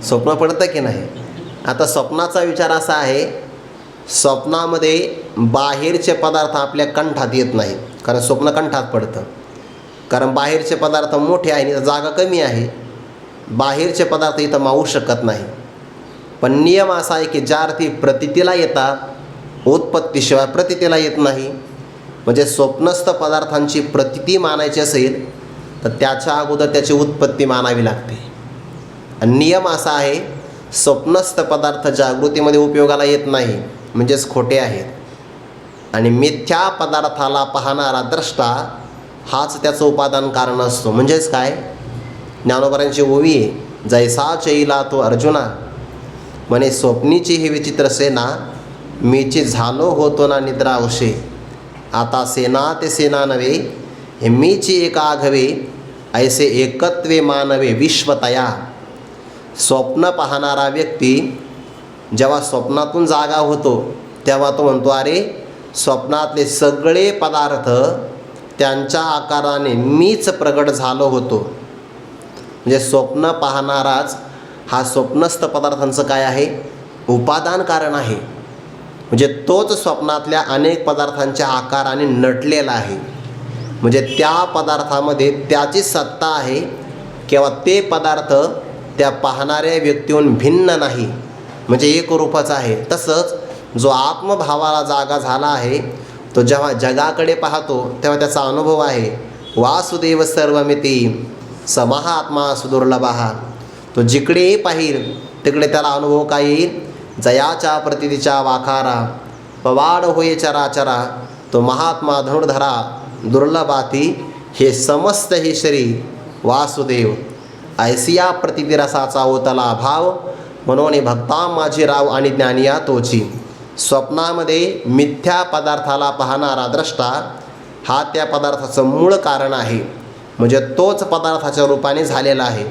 स्वप्न पडतं की नाही? आता स्वप्नाचा विचार असा आहे, स्वप्नामध्ये बाहेरचे पदार्थ आपल्या कंठात येत नाही, कारण स्वप्न कंठात पडतं. कारण बाहेरचे पदार्थ मोठे आहे आणि जागा कमी आहे, बाहेरचे पदार्थ इथं मावू शकत नाही. पण नियम असा आहे की ज्या अर्थी प्रतीतीला येतात, उत्पत्तीशिवाय प्रतीतीला येत नाही. म्हणजे स्वप्नस्थ पदार्थांची प्रतीती मानायची असेल तर त्याच्या अगोदर त्याची उत्पत्ती मानावी लागते. आणि नियम असा आहे, स्वप्नस्थ पदार्थ जागृतीमध्ये उपयोगाला येत नाही, म्हणजेच खोटे आहेत. आणि मिथ्या पदार्थाला पाहणारा द्रष्टा हाच त्याचं उपादान कारण असतो. म्हणजेच काय? ज्ञानोबरांची ओवी आहे, जैसा चैला तो अर्जुना, म्हणे स्वप्नीची ही विचित्र सेना, मीची झालो होतो ना निद्रावशे. आता सेना ते सेना नव्हे, हे मीची एक आघवे, ऐसे एकत्वे मानवे विश्वतया. स्वप्न पाहणारा व्यक्ती जेव्हा स्वप्नातून जागा होतो तेव्हा तो म्हणतो, अरे स्वप्नातले सगळे पदार्थ त्यांच्या आकाराने मीच प्रगट झालो होतो. म्हणजे स्वप्न पाहणाराच हा स्वप्नस्थ पदार्थांचं काय आहे? उपादान कारण आहे. म्हणजे तोच स्वप्नातल्या अनेक पदार्थांच्या आकाराने नटलेला आहे. म्हणजे त्या पदार्थामध्ये त्याची सत्ता आहे, किंवा ते पदार्थ त्या पाहणाऱ्या व्यक्तीहून भिन्न नाही, म्हणजे एकरूपच आहे. तसंच जो आत्मभावाला जागा झाला आहे तो जेव्हा जगाकडे पाहतो तेव्हा त्याचा अनुभव आहे, वासुदेव सर्वमिती स महात्मा सुदुर्लभः. तो जिकडे पाहिल तिकडे त्याला अनुभव काय येईल? जयाच्या प्रतीतीच्या वाखारा, पवाड होये चराचरा, तो महात्मा धनुर्धरा दुर्लभाती, हे समस्त हे श्री वासुदेव. ऐसिया प्रतितिरसाचा ओतला भाव, म्हणून भक्ता माझी राव आणि ज्ञानिया तोची. स्वप्नामध्ये मिथ्या पदार्थाला पाहणारा द्रष्टा हा त्या पदार्थाचं मूळ कारण आहे, म्हणजे तोच पदार्थाच्या रूपाने झालेला आहे.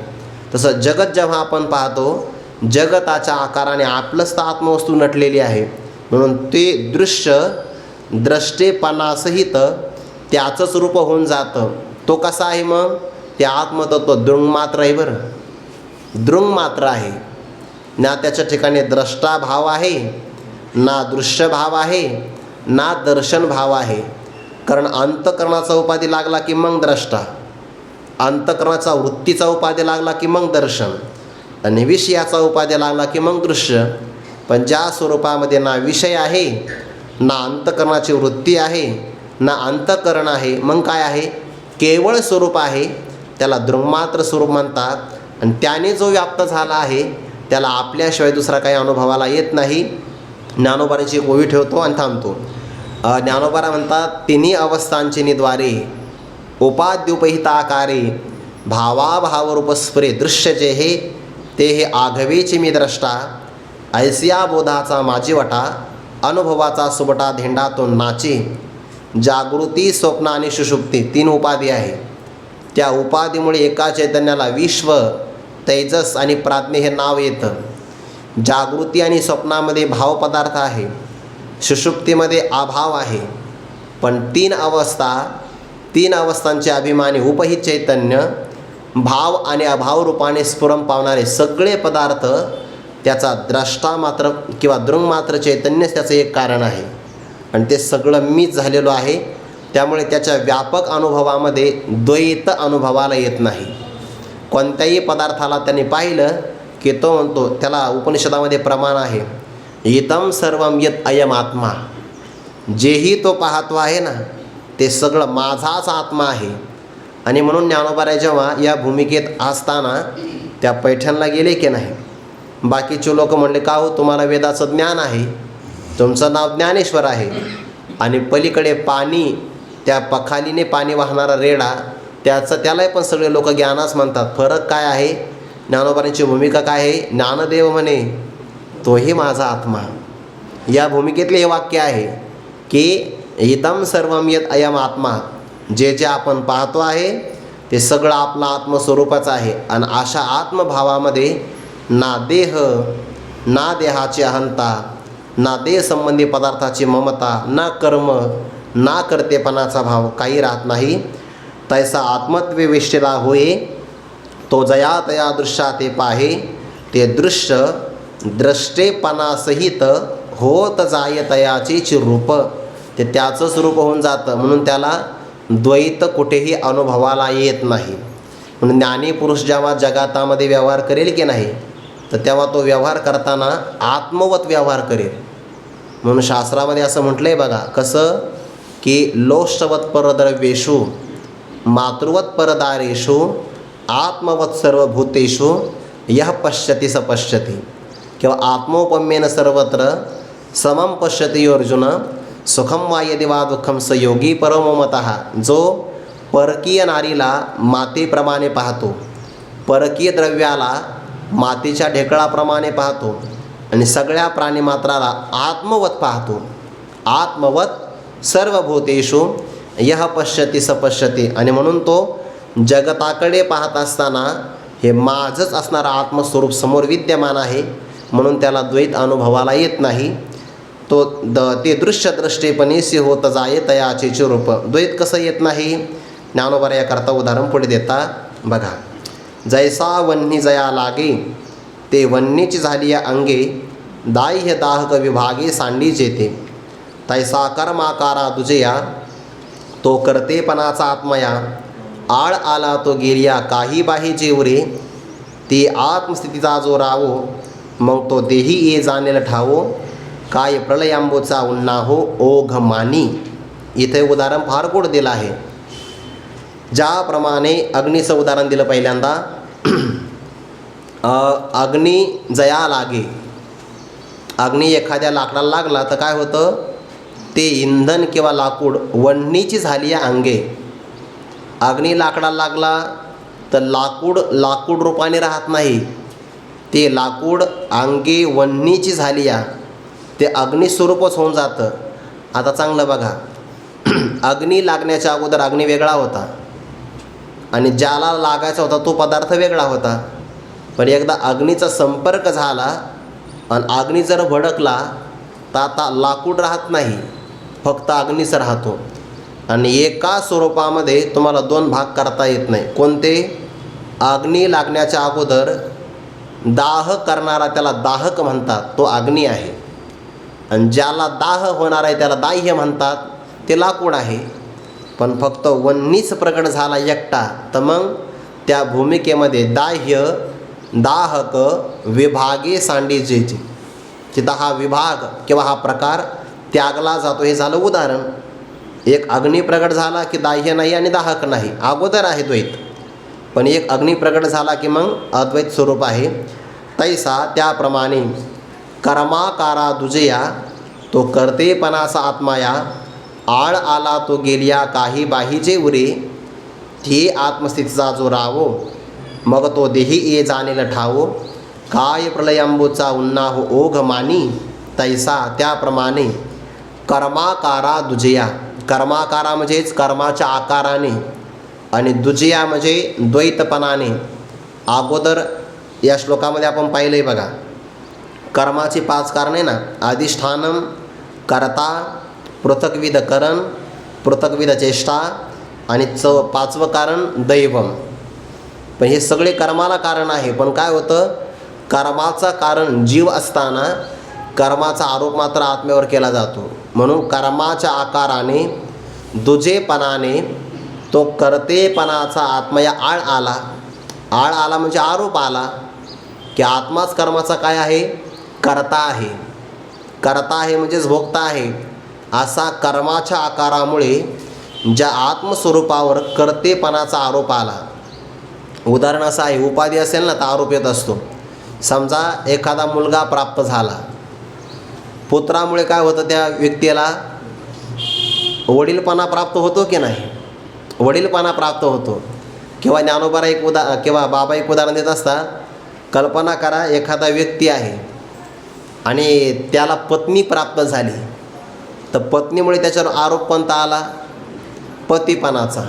तसं जगत जेव्हा आपण पाहतो, जगताच्या आकाराने आपलंच तर आत्मवस्तू नटलेली आहे, म्हणून ते दृश्य द्रष्टेपणासहित त्याचंच रूप होऊन जातं. तो कसा आहे मग? ते आत्मतत्व दृंगमात्र आहे. बरं, दृंगमात्र आहे ना, त्याच्या ठिकाणी द्रष्टा भाव आहे ना, दृश्य भाव आहे ना, दर्शन भाव आहे. कारण अंतःकरणाचा उपाधी लागला की मग द्रष्टा, अंतःकरणाचा वृत्तीचा उपाधी लागला की मग दर्शन, आणि विषयाचा उपाधी लागला की मग दृश्य. पण ज्या स्वरूपामध्ये ना विषय आहे, ना अंतःकरणाची वृत्ती आहे, ना अंतःकरण आहे, मग काय आहे? केवळ स्वरूप आहे. त्याला दृङ्मात्र स्वरूप म्हणतात आणि त्याने जो व्याप्त झाला आहे त्याला आपल्याशिवाय दुसरा काही अनुभवाला येत नाही. ज्ञानोबाची एक ओवी ठेवतो आणि थांबतो. ज्ञानोबारा म्हणतात, तिन्ही अवस्थांचे निद्वारे उपाद्युपहिताकारे भावाभावरूपस्फुरे दृश्यचे हे ते हे आघवेचे मी द्रष्टा, ऐसिया बोधाचा माझी वटा, अनुभवाचा सुबटा धेंडा तो नाचे. जागृती, स्वप्न आणि सुषुप्ती तीन उपाधी आहे. त्या उपाधीमुळे एका चैतन्याला विश्व, तेजस आणि प्राज्ञ हे नाव येतं. जागृती आणि स्वप्नामध्ये भावपदार्थ आहे, सुषुप्तीमध्ये अभाव आहे. पण तीन अवस्थांचे अभिमानी उपहित चैतन्य, भाव आणि अभाव रूपाने स्फुरण पावणारे सगळे पदार्थ त्याचा द्रष्टा मात्र किंवा दृङ्मात्र चैतन्यच त्याचं एक कारण आहे. आणि ते सगळं मीच झालेलो आहे. त्यामुळे त्याच्या व्यापक अनुभवामध्ये द्वैत अनुभवाला येत नाही. कोणत्याही पदार्थाला त्यांनी पाहिलं की तो म्हणतो, त्याला उपनिषदामध्ये प्रमाण आहे, इदं सर्वं यत् अयम आत्मा. जेही तो पाहतो आहे ना ते सगळं माझाच आत्मा आहे. आणि म्हणून ज्ञानोबा जेव्हा या भूमिकेत असताना त्या पैठणला गेले की नाही, बाकीचे लोक म्हणले, का हो तुम्हाला वेदाचं ज्ञान आहे, तुमचं नाव ज्ञानेश्वर आहे, आणि पलीकडे पाणी, त्या पखालीने पाणी वाहणारा रेडा, त्यालाही पण सगळे लोक ज्ञानाच म्हणतात. फरक काय आहे? ज्ञानोबांची भूमिका काय आहे? ज्ञानदेव म्हणे तोही माझा आत्मा. या भूमिकेतले हे वाक्य आहे की इदं सर्वं यत् अयम आत्मा. जे आपण पाहतो आहे ते सगळं आपलं आत्मस्वरूपाचं आहे. आणि अशा आत्मभावामध्ये ना देह, ना देहाची अहंता, ना देह संबंधी पदार्थाची ममता, ना कर्म, ना कर्तेपणाचा भाव काही राहत नाही. तैसा आत्मत्वे विष्टिला होय, तो जया तया दृश्या ते पाहे, ते दृश्य द्रष्टेपणासहित होत जाय तयाचेच रूप. ते त्याचंच रूप होऊन जातं. म्हणून त्याला द्वैत कुठेही अनुभवाला येत नाही. म्हणून ज्ञानी पुरुष जेव्हा जगातामध्ये व्यवहार करेल की नाही, तर तेव्हा तो व्यवहार करताना आत्मवत व्यवहार करेल. म्हणून शास्त्रामध्ये असं म्हटलं आहे बघा, कसं की लोष्टवत परद्रव्येषु मातृवत परदारेषु आत्मवत सर्वभूतेषु यः पश्यति स पश्यति. किंवा आत्मोपम्येन सर्वत्र समं पश्यति अर्जुन, सुखम वा यदि वा दुःखम स योगी परमो मतः. जो परकीय नारीला मातेप्रमाणे पाहतो, परकीय द्रव्याला मातीच्या ढेकळाप्रमाणे पाहतो, आणि सगळ्या प्राणीमात्राला आत्मवत पाहतो, आत्मवत सर्वभूतेषु यः पश्यति स पश्यति. आणि म्हणून तो जगताकडे पाहत असताना हे माझंच असणारं आत्मस्वरूप समोर विद्यमान आहे. म्हणून त्याला द्वैत अनुभवाला येत नाही. तो ते दृश्य द्रष्टेपणीसी होत जाये तयाचे रूप. द्वैत कसं येत नाही? ज्ञानोबा याकरता उदाहरण पुढे देता बघा. जैसा वन्ही जया लागे, ते वन्नीची झाली या अंगे, दाह्य दाहक विभागे सांडी जेते. तैसा कर्माकारा दुजया, तो करतेपणाचा आत्मया, आळ आला तो गिर्या काही बाही जेवरे. ती आत्मस्थितीचा जो रावो, मग तो देही ये जाणेल ठावो, काय प्रलयांबोचा उन्ना हो ओघ मानी. इथे उदाहरण फार गोड दिलं आहे. ज्याप्रमाणे अग्नीचं उदाहरण दिलं पहिल्यांदा, अग्नी जया लागे. अग्नी एखाद्या लाकडाला लागला तर काय होतं? ते इंधन किंवा लाकूड वन्नीची झाली या अंगे. अग्नी लाकडाला लागला तर लाकूड रूपाने राहत नाही, ते लाकूड अंगे वन्नीची झाली या, ते अग्निस्वरूपच होऊन जातं. आता चांगलं बघा, अग्नी लागण्याच्या अगोदर अग्नी वेगळा होता आणि ज्याला लागायचा होता तो पदार्थ वेगळा होता. पण एकदा अग्नीचा संपर्क झाला आणि अग्नी जर भडकला तर आता लाकूड राहत नाही, फक्त अग्नीच राहतो. आणि एका स्वरूपामध्ये तुम्हाला दोन भाग करता येत नाही. कोणते? अग्नी लागण्याच्या अगोदर दाह करणारा त्याला दाहक म्हणतात, तो अग्नी आहे. आणि ज्याला दाह होणार आहे त्याला दाह्य म्हणतात, ते लाकूड आहे. पण फक्त वन्नीच प्रकट झाला एकटा, तर मग त्या भूमिकेमध्ये दाह्य दाहक विभागे सांडीजेचे. तिथं हा विभाग किंवा हा प्रकार त्यागला जातो. हे झालं उदाहरण. एक अग्नी प्रगट झाला की दाह्य नाही आणि दाहक नाही, अगोदर आहे द्वैत. पण एक अग्नी प्रगट झाला की मग अद्वैत स्वरूप आहे. तैसा त्याप्रमाणे कर्माकारा दुजया, तो करतेपणाचा आत्माया. आळ आला तो गेलिया काही बाहीचे उरे, ती आत्मस्थितीचा जो रावो. मग तो देही ये जाणेल ठावो, काय प्रलयंबूचा उन्नाहो ओघ मानी. तैसा त्याप्रमाणे कर्माकारा दुजया, कर्माकारा म्हणजेच कर्माच्या आकाराने, आणि दुजया म्हणजे द्वैतपणाने. अगोदर या श्लोकामध्ये आपण पाहिलं आहे बघा, कर्माची 5 कारणे ना, अधिष्ठानम, कर्ता, पृथक्विध करण, पृथक्विध चेष्टा आणि 5वं कारण दैवम. पण हे सगळे कर्माला कारण आहे. पण काय होतं, कर्माचा कारण जीव असताना कर्माचा आरोप मात्र आत्म्यावर केला जातो. म्हणून कर्माच्या आकाराने दुजेपणाने तो करतेपणाचा आत्मा या आळ आला. आळ आला म्हणजे आरोप आला की आत्माच कर्माचा काय आहे, कर्ता आहे. कर्ता आहे म्हणजेच भोगता आहे. असा कर्माच्या आकारामुळे ज्या आत्मस्वरूपावर कर्तेपणाचा आरोप आला. उदाहरण असं आहे, उपाधी असेल ना तर आरोप येत असतो. समजा एखादा मुलगा प्राप्त झाला, पुत्रामुळे काय होतं, त्या व्यक्तीला वडीलपणा प्राप्त होतो की नाही, वडीलपणा प्राप्त होतो. किंवा ज्ञानोबाला एक किंवा बाबा एक उदाहरण देत असतात. कल्पना करा, एखादा व्यक्ती आहे आणि त्याला पत्नी प्राप्त झाली, तर पत्नीमुळे त्याच्यावर आरोप कोणता आला, पतिपणाचा.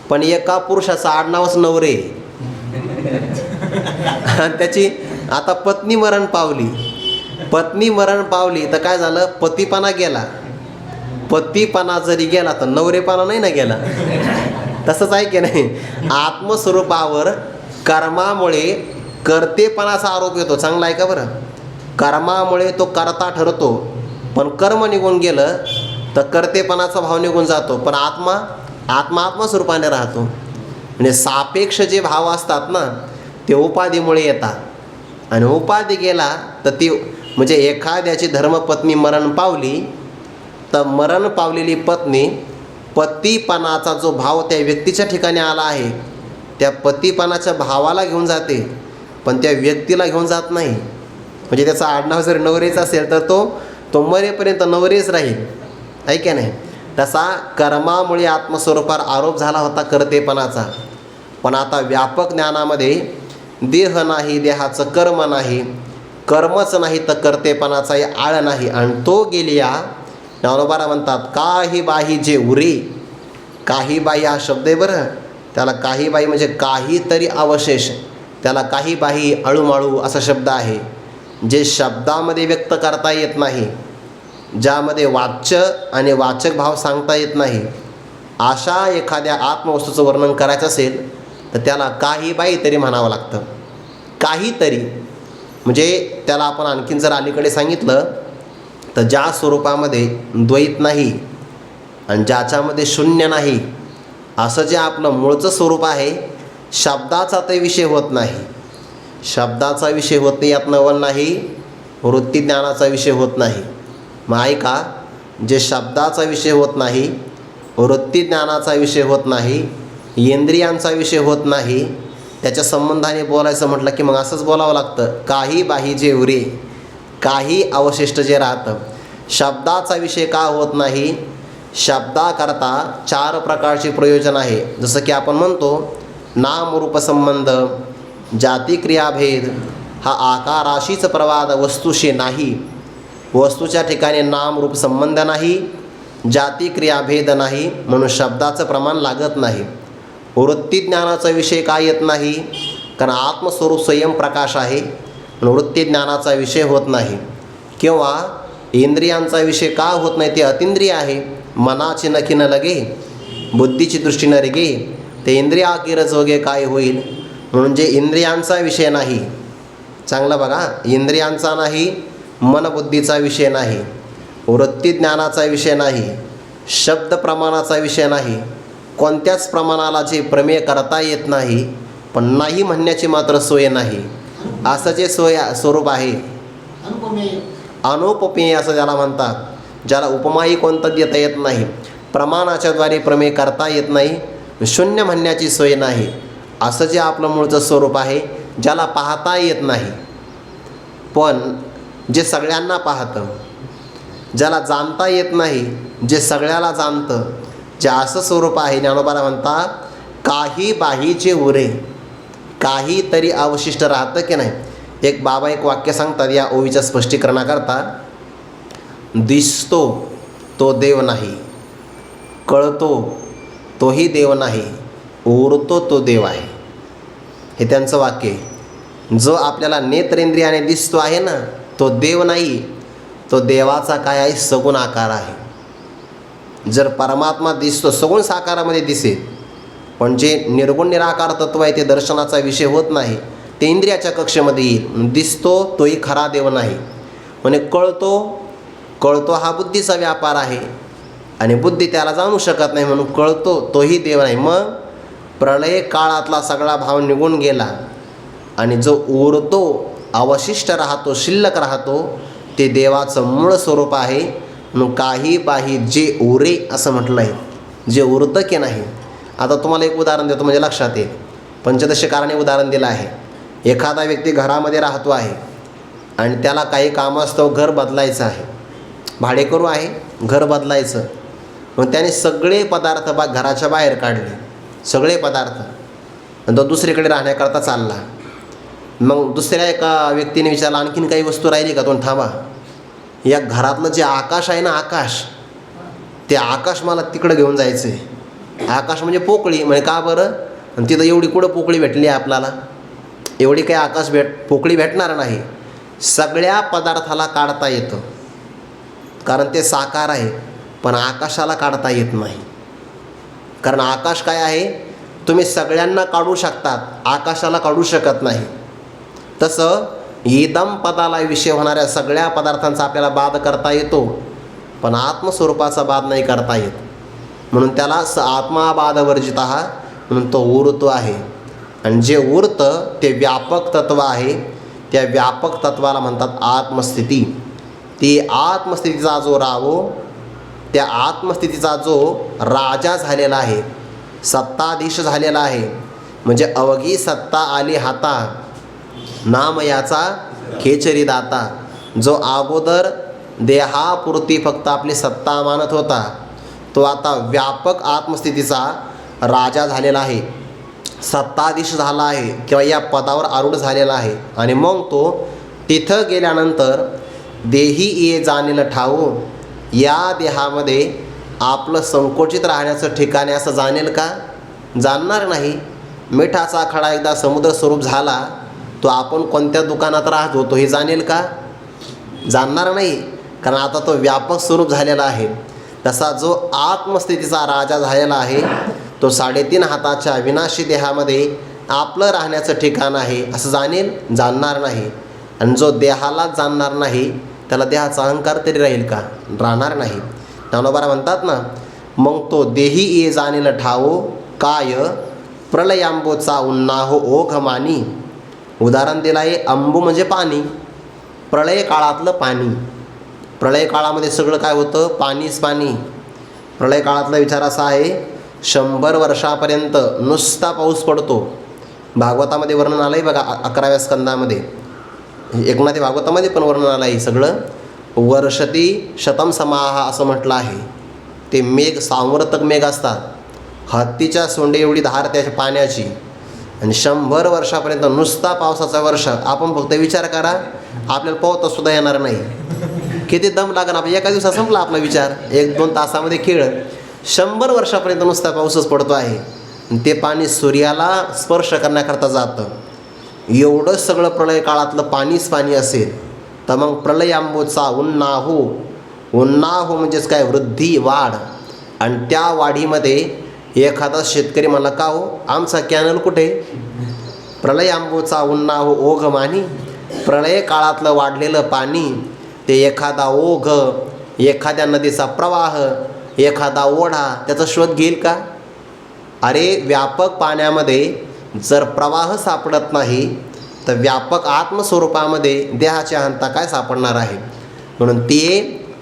पण एका पुरुषाचं आडनावच नवरे, त्याची आता पत्नी मरण पावली. पत्नी मरण पावली तर काय झालं, पतिपणा गेला. पतिपणा जरी गेला तर नवरेपणा नाही ना गेला. तसंच आहे की नाही, आत्मस्वरूपावर कर्मामुळे कर्तेपणाचा आरोप येतो. चांगला आहे का बरं. कर्मामुळे तो कर्ता ठरतो, पण कर्म निघून गेलं तर कर्तेपणाचा भाव निघून जातो. पण आत्मा स्वरूपाने राहतो. म्हणजे सापेक्ष जे भाव असतात ना, ते उपाधीमुळे येतात. आणि उपाधी गेला तर ती म्हणजे एखाद्याची धर्मपत्नी मरण पावली, तर मरण पावलेली पत्नी पतिपणाचा जो भाव त्या व्यक्तीच्या ठिकाणी आला आहे, त्या पतिपणाच्या भावाला घेऊन जाते, पण त्या व्यक्तीला घेऊन जात नाही. म्हणजे त्याचा आडनाव जर नवरेच असेल तर तो मरेपर्यंत नवरेच राहील, आहे की नाही. तसा कर्मामुळे आत्मस्वरूपावर आरोप झाला होता कर्तेपणाचा. पण आता व्यापक ज्ञानामध्ये देह नाही, देहाचं कर्म नाही, कर्मच नाही तर कर्तेपणाचाही आळ नाही. आणि तो गेलिया, ज्ञानोबाला म्हणतात काही बाही जे उरे. काही बाई हा शब्द आहे बरं, त्याला काही बाई म्हणजे काहीतरी अवशेष, त्याला काही बाही अळूमाळू असा शब्द आहे. जे शब्दामध्ये व्यक्त करता येत नाही, ज्यामध्ये वाच्य आणि वाचक भाव सांगता येत नाही, अशा एखाद्या आत्मवस्तूचं वर्णन करायचं असेल तर त्याला काही बाई तरी म्हणावं लागतं. काहीतरी म्हणजे त्याला आपण आणखीन जर अलीकडे सांगितलं तर ज्या स्वरूपामध्ये द्वैत नाही आणि ज्याच्यामध्ये शून्य नाही, असं जे आपलं मूळचं स्वरूप आहे, शब्दाचा ते विषय होत नाही. शब्दाचा विषय होत नाही, यात नवल नाही. वृत्तीज्ञानाचा विषय होत नाही. मग ऐका, जे शब्दाचा विषय होत नाही, वृत्तीज्ञानाचा विषय होत नाही, इंद्रियांचा विषय होत नाही, त्याच्या संबंधाने बोलायचं म्हटलं की मग असंच बोलावं लागतं, काही बाही जे उरे. काही अवशिष्ट जे राहतं. शब्दाचा विषय का होत नाही, शब्दाकरता 4 प्रकारचे प्रयोजन आहे. जसं की आपण म्हणतो नामरूप संबंध, जाती क्रियाभेद, हा आकाराशीच प्रवाद वस्तूशी नाही. वस्तूच्या ठिकाणी नामरूप संबंध नाही, जाती क्रियाभेद नाही, म्हणून शब्दाचं प्रमाण लागत नाही. वृत्तीज्ञानाचा विषय का येत नाही, कारण आत्मस्वरूप स्वयंप्रकाश आहे, म्हणून वृत्तीज्ञानाचा विषय होत नाही. किंवा इंद्रियांचा विषय का होत नाही, ते अतिंद्रिय आहे. मनाची नखी न लगे, बुद्धीची दृष्टी न रेगे, ते इंद्रियाकिरच वगे काय होईल. म्हणून जे इंद्रियांचा विषय नाही, चांगलं बघा, इंद्रियांचा नाही, मनबुद्धीचा विषय नाही, वृत्तीज्ञानाचा विषय नाही, शब्द प्रमाणाचा विषय नाही, कोणत्याच प्रमाणाला जे प्रमेय करता येत नाही, पण नाही म्हणण्याची मात्र सोय नाही, असं जे स्वरूप आहे. अनुपमेय असं ज्याला म्हणतात, ज्याला उपमाही कोणता देता येत नाही, प्रमाणाच्याद्वारे प्रमेय करता येत नाही, शून्य म्हणण्याची सोय नाही, असं जे आपलं मूळचं स्वरूप आहे, ज्याला पाहता येत नाही पण जे सगळ्यांना पाहतं, ज्याला जाणता येत नाही जे सगळ्याला जाणतं, जे असं स्वरूप आहे, ज्ञानोबाला म्हणतात काही बाहीचे उरे, काहीतरी अवशिष्ट राहतं की नाही. एक बाबा एक वाक्य सांगतात या ओवीच्या स्पष्टीकरणाकरता, दिसतो तो देव नाही, कळतो तोही देव नाही, उरतो तो देव आहे. हे त्यांचं वाक्य आहे. जो आपल्याला नेत्रेंद्रियाने दिसतो आहे ना, तो देव नाही, तो देवाचा काय आहे, सगुण आकार आहे. जर परमात्मा दिसतो सगुण साकारामध्ये दिसेल, पण जे निर्गुण निराकार तत्व आहे ते दर्शनाचा विषय होत नाही, ते इंद्रियाच्या कक्षेमध्ये येईल. दिसतो तोही खरा देव नाही. म्हणजे कळतो हा बुद्धीचा व्यापार आहे आणि बुद्धी त्याला जाणू शकत नाही, म्हणून कळतो तोही देव नाही. मग प्रलय काळातला सगळा भाव निघून गेला आणि जो उरतो, अवशिष्ट राहतो, शिल्लक राहतो, ते देवाचं मूळ स्वरूप आहे. म्हणून काही बाही जे उरे असं म्हटलं आहे, जे उरतं की नाही. आता तुम्हाला एक उदाहरण देतो म्हणजे लक्षात येईल. पंचदशकाराने उदाहरण दिलं आहे. एखादा व्यक्ती घरामध्ये राहतो आहे आणि त्याला काही कामास्तव घर बदलायचं आहे, भाडेकरू आहे, घर बदलायचं. मग त्याने सगळे पदार्थ घराच्या बाहेर काढले, सगळे पदार्थ, आणि तो दुसरीकडे राहण्याकरता चालला. मग दुसऱ्या एका व्यक्तीने विचारलं, आणखीन काही वस्तू राहिली का? तो थांबा, या घरातलं जे आकाश आहे ना, आकाश, ते आकाश मला तिकडं घेऊन जायचं आहे. आकाश म्हणजे पोकळी. म्हणजे का बरं? आणि तिथं एवढी कुठं पोकळी भेटली आहे आपल्याला? एवढी काही पोकळी भेटणार नाही. सगळ्या पदार्थाला काढता येतं कारण ते साकार आहे, पण आकाशाला काढता येत नाही. कारण आकाश काय आहे, तुम्ही सगळ्यांना काढू शकतात, आकाशाला काढू शकत नाही. तसं इदम पदाला विषय होणाऱ्या सगळ्या पदार्थांचा आपल्याला बाध करता येतो, पण आत्मस्वरूपाचा बाध नाही करता येत. म्हणून त्याला आत्माबाधवर्जित म्हणून तो उरतो आहे. आणि जे उरतं ते व्यापक तत्व आहे. त्या व्यापक तत्वाला म्हणतात आत्मस्थिती. ती आत्मस्थितीचा जो रावो, त्या आत्मस्थितीचा जो राजा झालेला आहे, सत्ताधीश झालेला आहे, म्हणजे अवघी सत्ता आली हाता, नाम याचा खेचरी दाता. जो अगोदर देहापुरती फक्त आपली सत्ता मानत होता, तो आता व्यापक आत्मस्थितीचा राजा झालेला आहे, सत्ताधीश झाला आहे किंवा या पदावर आरूढ झालेला आहे. आणि मग तो तिथं गेल्यानंतर देही ये जाणेल ठाऊ, या देहामध्ये आपलं संकोचित राहण्याचं ठिकाण असं जाणेल का? जाणणार नाही. मिठाचा खडा एकदा समुद्र स्वरूप झाला, तो आपण कोणत्या दुकानात राहतो तो हे जाणेल का? जाणणार नाही, कारण आता तो व्यापक स्वरूप झालेला आहे. तसा जो आत्मस्थितीचा राजा झालेला आहे, तो 3.5 हाताच्या विनाशी देहामध्ये आपलं राहण्याचं ठिकाण आहे असं जाणणार नाही. आणि जो देहालाच जाणणार नाही, त्याला देहाचा अहंकार तरी राहील का? राहणार नाही. ज्ञानोबा म्हणतात ना, मग तो देही ये जाणेल ठावो, काय प्रलयांबोचा उन्नाहो ओघ मानी. उदाहरण दिलं आहे, अंबू म्हणजे पाणी, प्रलय काळातलं पाणी. प्रलय काळामध्ये सगळं काय होतं? पाणीच पाणी. प्रलय काळातला विचार असा आहे, 100 वर्षापर्यंत नुसता पाऊस पडतो. भागवतामध्ये वर्णन आलं आहे बघा, 11व्या स्कंदामध्ये, एकनाथी भागवतामध्ये पण वर्णन आलं आहे सगळं. वर्षती शतम समाहा असं म्हटलं आहे. ते मेघ सांवर्तक मेघ असतात, हत्तीच्या सोंडे एवढी धार त्याच्या पाण्याची, आणि 100 वर्षापर्यंत नुसता पावसाचा वर्ष. आपण फक्त विचार करा, आपल्याला पोहतासुद्धा येणार नाही. किती दम लागणार? आपण एका दिवसात संपला आपला विचार, 1-2 तासामध्ये खेळ. 100 वर्षापर्यंत नुसता पाऊसच पडतो आहे, ते पाणी सूर्याला स्पर्श करण्याकरता जातं. एवढं सगळं प्रलय काळातलं पाणीच पाणी असेल तर मग प्रलयांबोचा उन्नाहो. उन्नाहो म्हणजेच काय? वृद्धी, वाढ. आणि त्या वाढीमध्ये एखादा शेतकरी म्हणला, का हो आमचा कॅनल कुठे? प्रलयांबोचा उन्नाहो ओघ मानी. प्रलय काळातलं वाढलेलं पाणी ते एखादा ओघ, एखाद्या नदीचा प्रवाह, एखादा ओढा त्याचा शोध घेईल का? अरे व्यापक पाण्यामध्ये जर प्रवाह सापडत नाही तर व्यापक आत्मस्वरूपामध्ये देहाची अहंता काय सापडणार आहे? म्हणून ते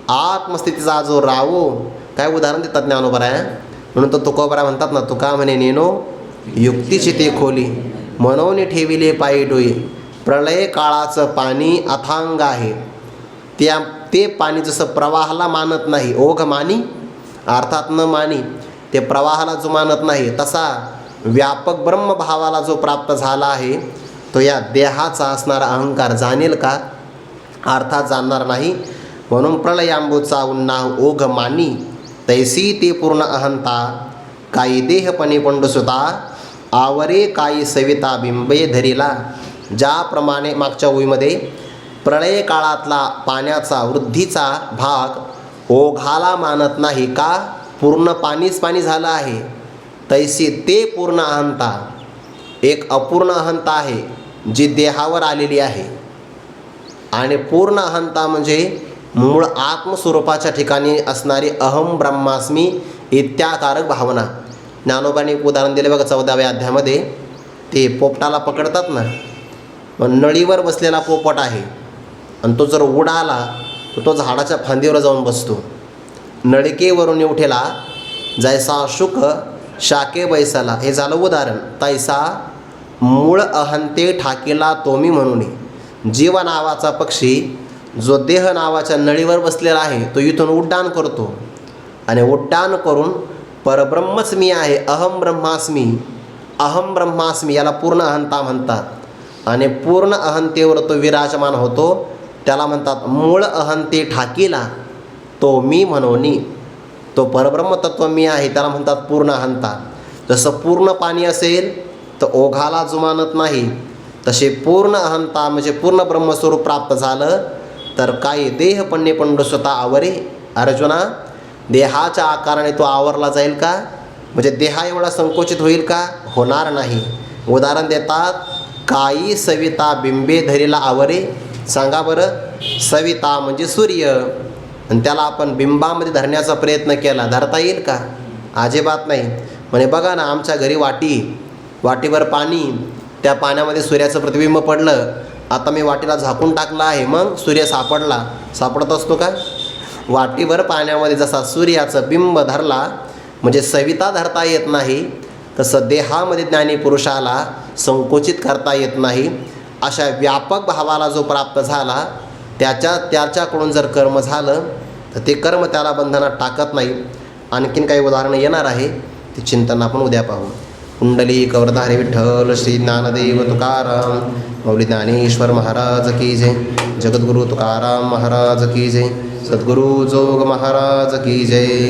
आत्मस्थितीचा जो रावो, काय उदाहरण देतात ज्ञानोबराया. म्हणून तो तुकोबरा म्हणतात ना, तुका म्हणे नेनो युक्तीची ते खोली, मनोनी ठेविले पायी डोई, प्रलय काळाचं पाणी अथांग आहे. ते पाणी जसं प्रवाहाला मानत नाही, ओघ मानी अर्थात न मानी, ते प्रवाहाला जो मानत नाही, तसा व्यापक ब्रह्मभावाला जो प्राप्त झाला आहे तो या देहाचा असणारा अहंकार जाणेल का? अर्थात जाणणार नाही. म्हणून प्रलयांबूचा उन्नाव ओघ मानी, तैसी ते पूर्ण अहंता, काही देहपणे पंडसुता, आवरे काही सविता बिंबे धरिला. ज्याप्रमाणे मागच्या ओळीमध्ये प्रलय काळातला पाण्याचा वृद्धीचा भाग ओघाला मानत नाही का, पूर्ण पाणीच पाणी झालं आहे, तैसे ते पूर्ण अहंता एक अपूर्ण अहंता आहे जी देहावर आलेली आहे. आणि पूर्ण अहंता म्हणजे मूळ आत्मस्वरूपाच्या ठिकाणी असणारी अहम ब्रह्मास्मी इत्याकारक भावना. ज्ञानोबाने एक उदाहरण दिले बघा 14व्या अध्यायामध्ये. ते पोपटाला पकडतात ना, नळीवर बसलेला पोपट आहे आणि तो जर उडाला तर तो झाडाच्या फांदीवर जाऊन बसतो. नळिकेवरून उठेला जैसा शुक शाके बैसाला, हे झालं उदाहरण. तैसा मूळ अहंते ठाकीला तोमी म्हणून. जीव नावाचा पक्षी जो देह नावाच्या नळीवर बसलेला आहे तो इथून उड्डाण करतो आणि उड्डाण करून परब्रह्मच मी आहे, अहम ब्रह्मास्मी याला पूर्ण अहंता म्हणतात. आणि पूर्ण अहंतेवर तो विराजमान होतो, त्याला म्हणतात मूळ अहंते ठाकीला तो मी म्हणून. तो परब्रह्म तत्व मी आहे त्याला म्हणतात पूर्ण अहंता. जसं पूर्ण पाणी असेल तर ओघाला जुमानत नाही, तसे पूर्ण अहंता म्हणजे पूर्ण ब्रह्मस्वरूप प्राप्त झालं तर काही देहपणे पंड स्वतः आवरे. अर्जुना, देहाच्या आकाराने तो आवरला जाईल का? म्हणजे देहा एवढा संकोचित होईल का? होणार नाही. उदाहरण देतात, काही सविता बिंबे धरीला आवरे. सांगा बरं, सविता म्हणजे सूर्य, आणि त्याला आपण बिंबामध्ये धरण्याचा प्रयत्न केला, धरता येईल का? अजिबात नाही. म्हणजे बघा ना, आमच्या घरी वाटीभर पाणी, त्या पाण्यामध्ये सूर्याचं प्रतिबिंब पडलं. आता मी वाटीला झाकून टाकलं आहे, मग सूर्य सापडत असतो का? वाटीभर पाण्यामध्ये जसा सूर्याचं बिंब धरला म्हणजे सविता धरता येत नाही, तसं देहामध्ये ज्ञानी पुरुषाला संकोचित करता येत नाही. अशा व्यापक भावाला जो प्राप्त झाला त्याच्याकडून जर कर्म झालं तर ते कर्म त्याला बंधनात टाकत नाही. आणखीन काही उदाहरणं येणार आहे, ते चिंतन आपण उद्या पाहू. कुंडली कवरधारी विठ्ठल श्री ज्ञानदेव तुकाराम मौली ज्ञानेश्वर महाराज की जय. जगद्गुरु तुकाराम महाराज की जय. सद्गुरु जोग महाराज की जय.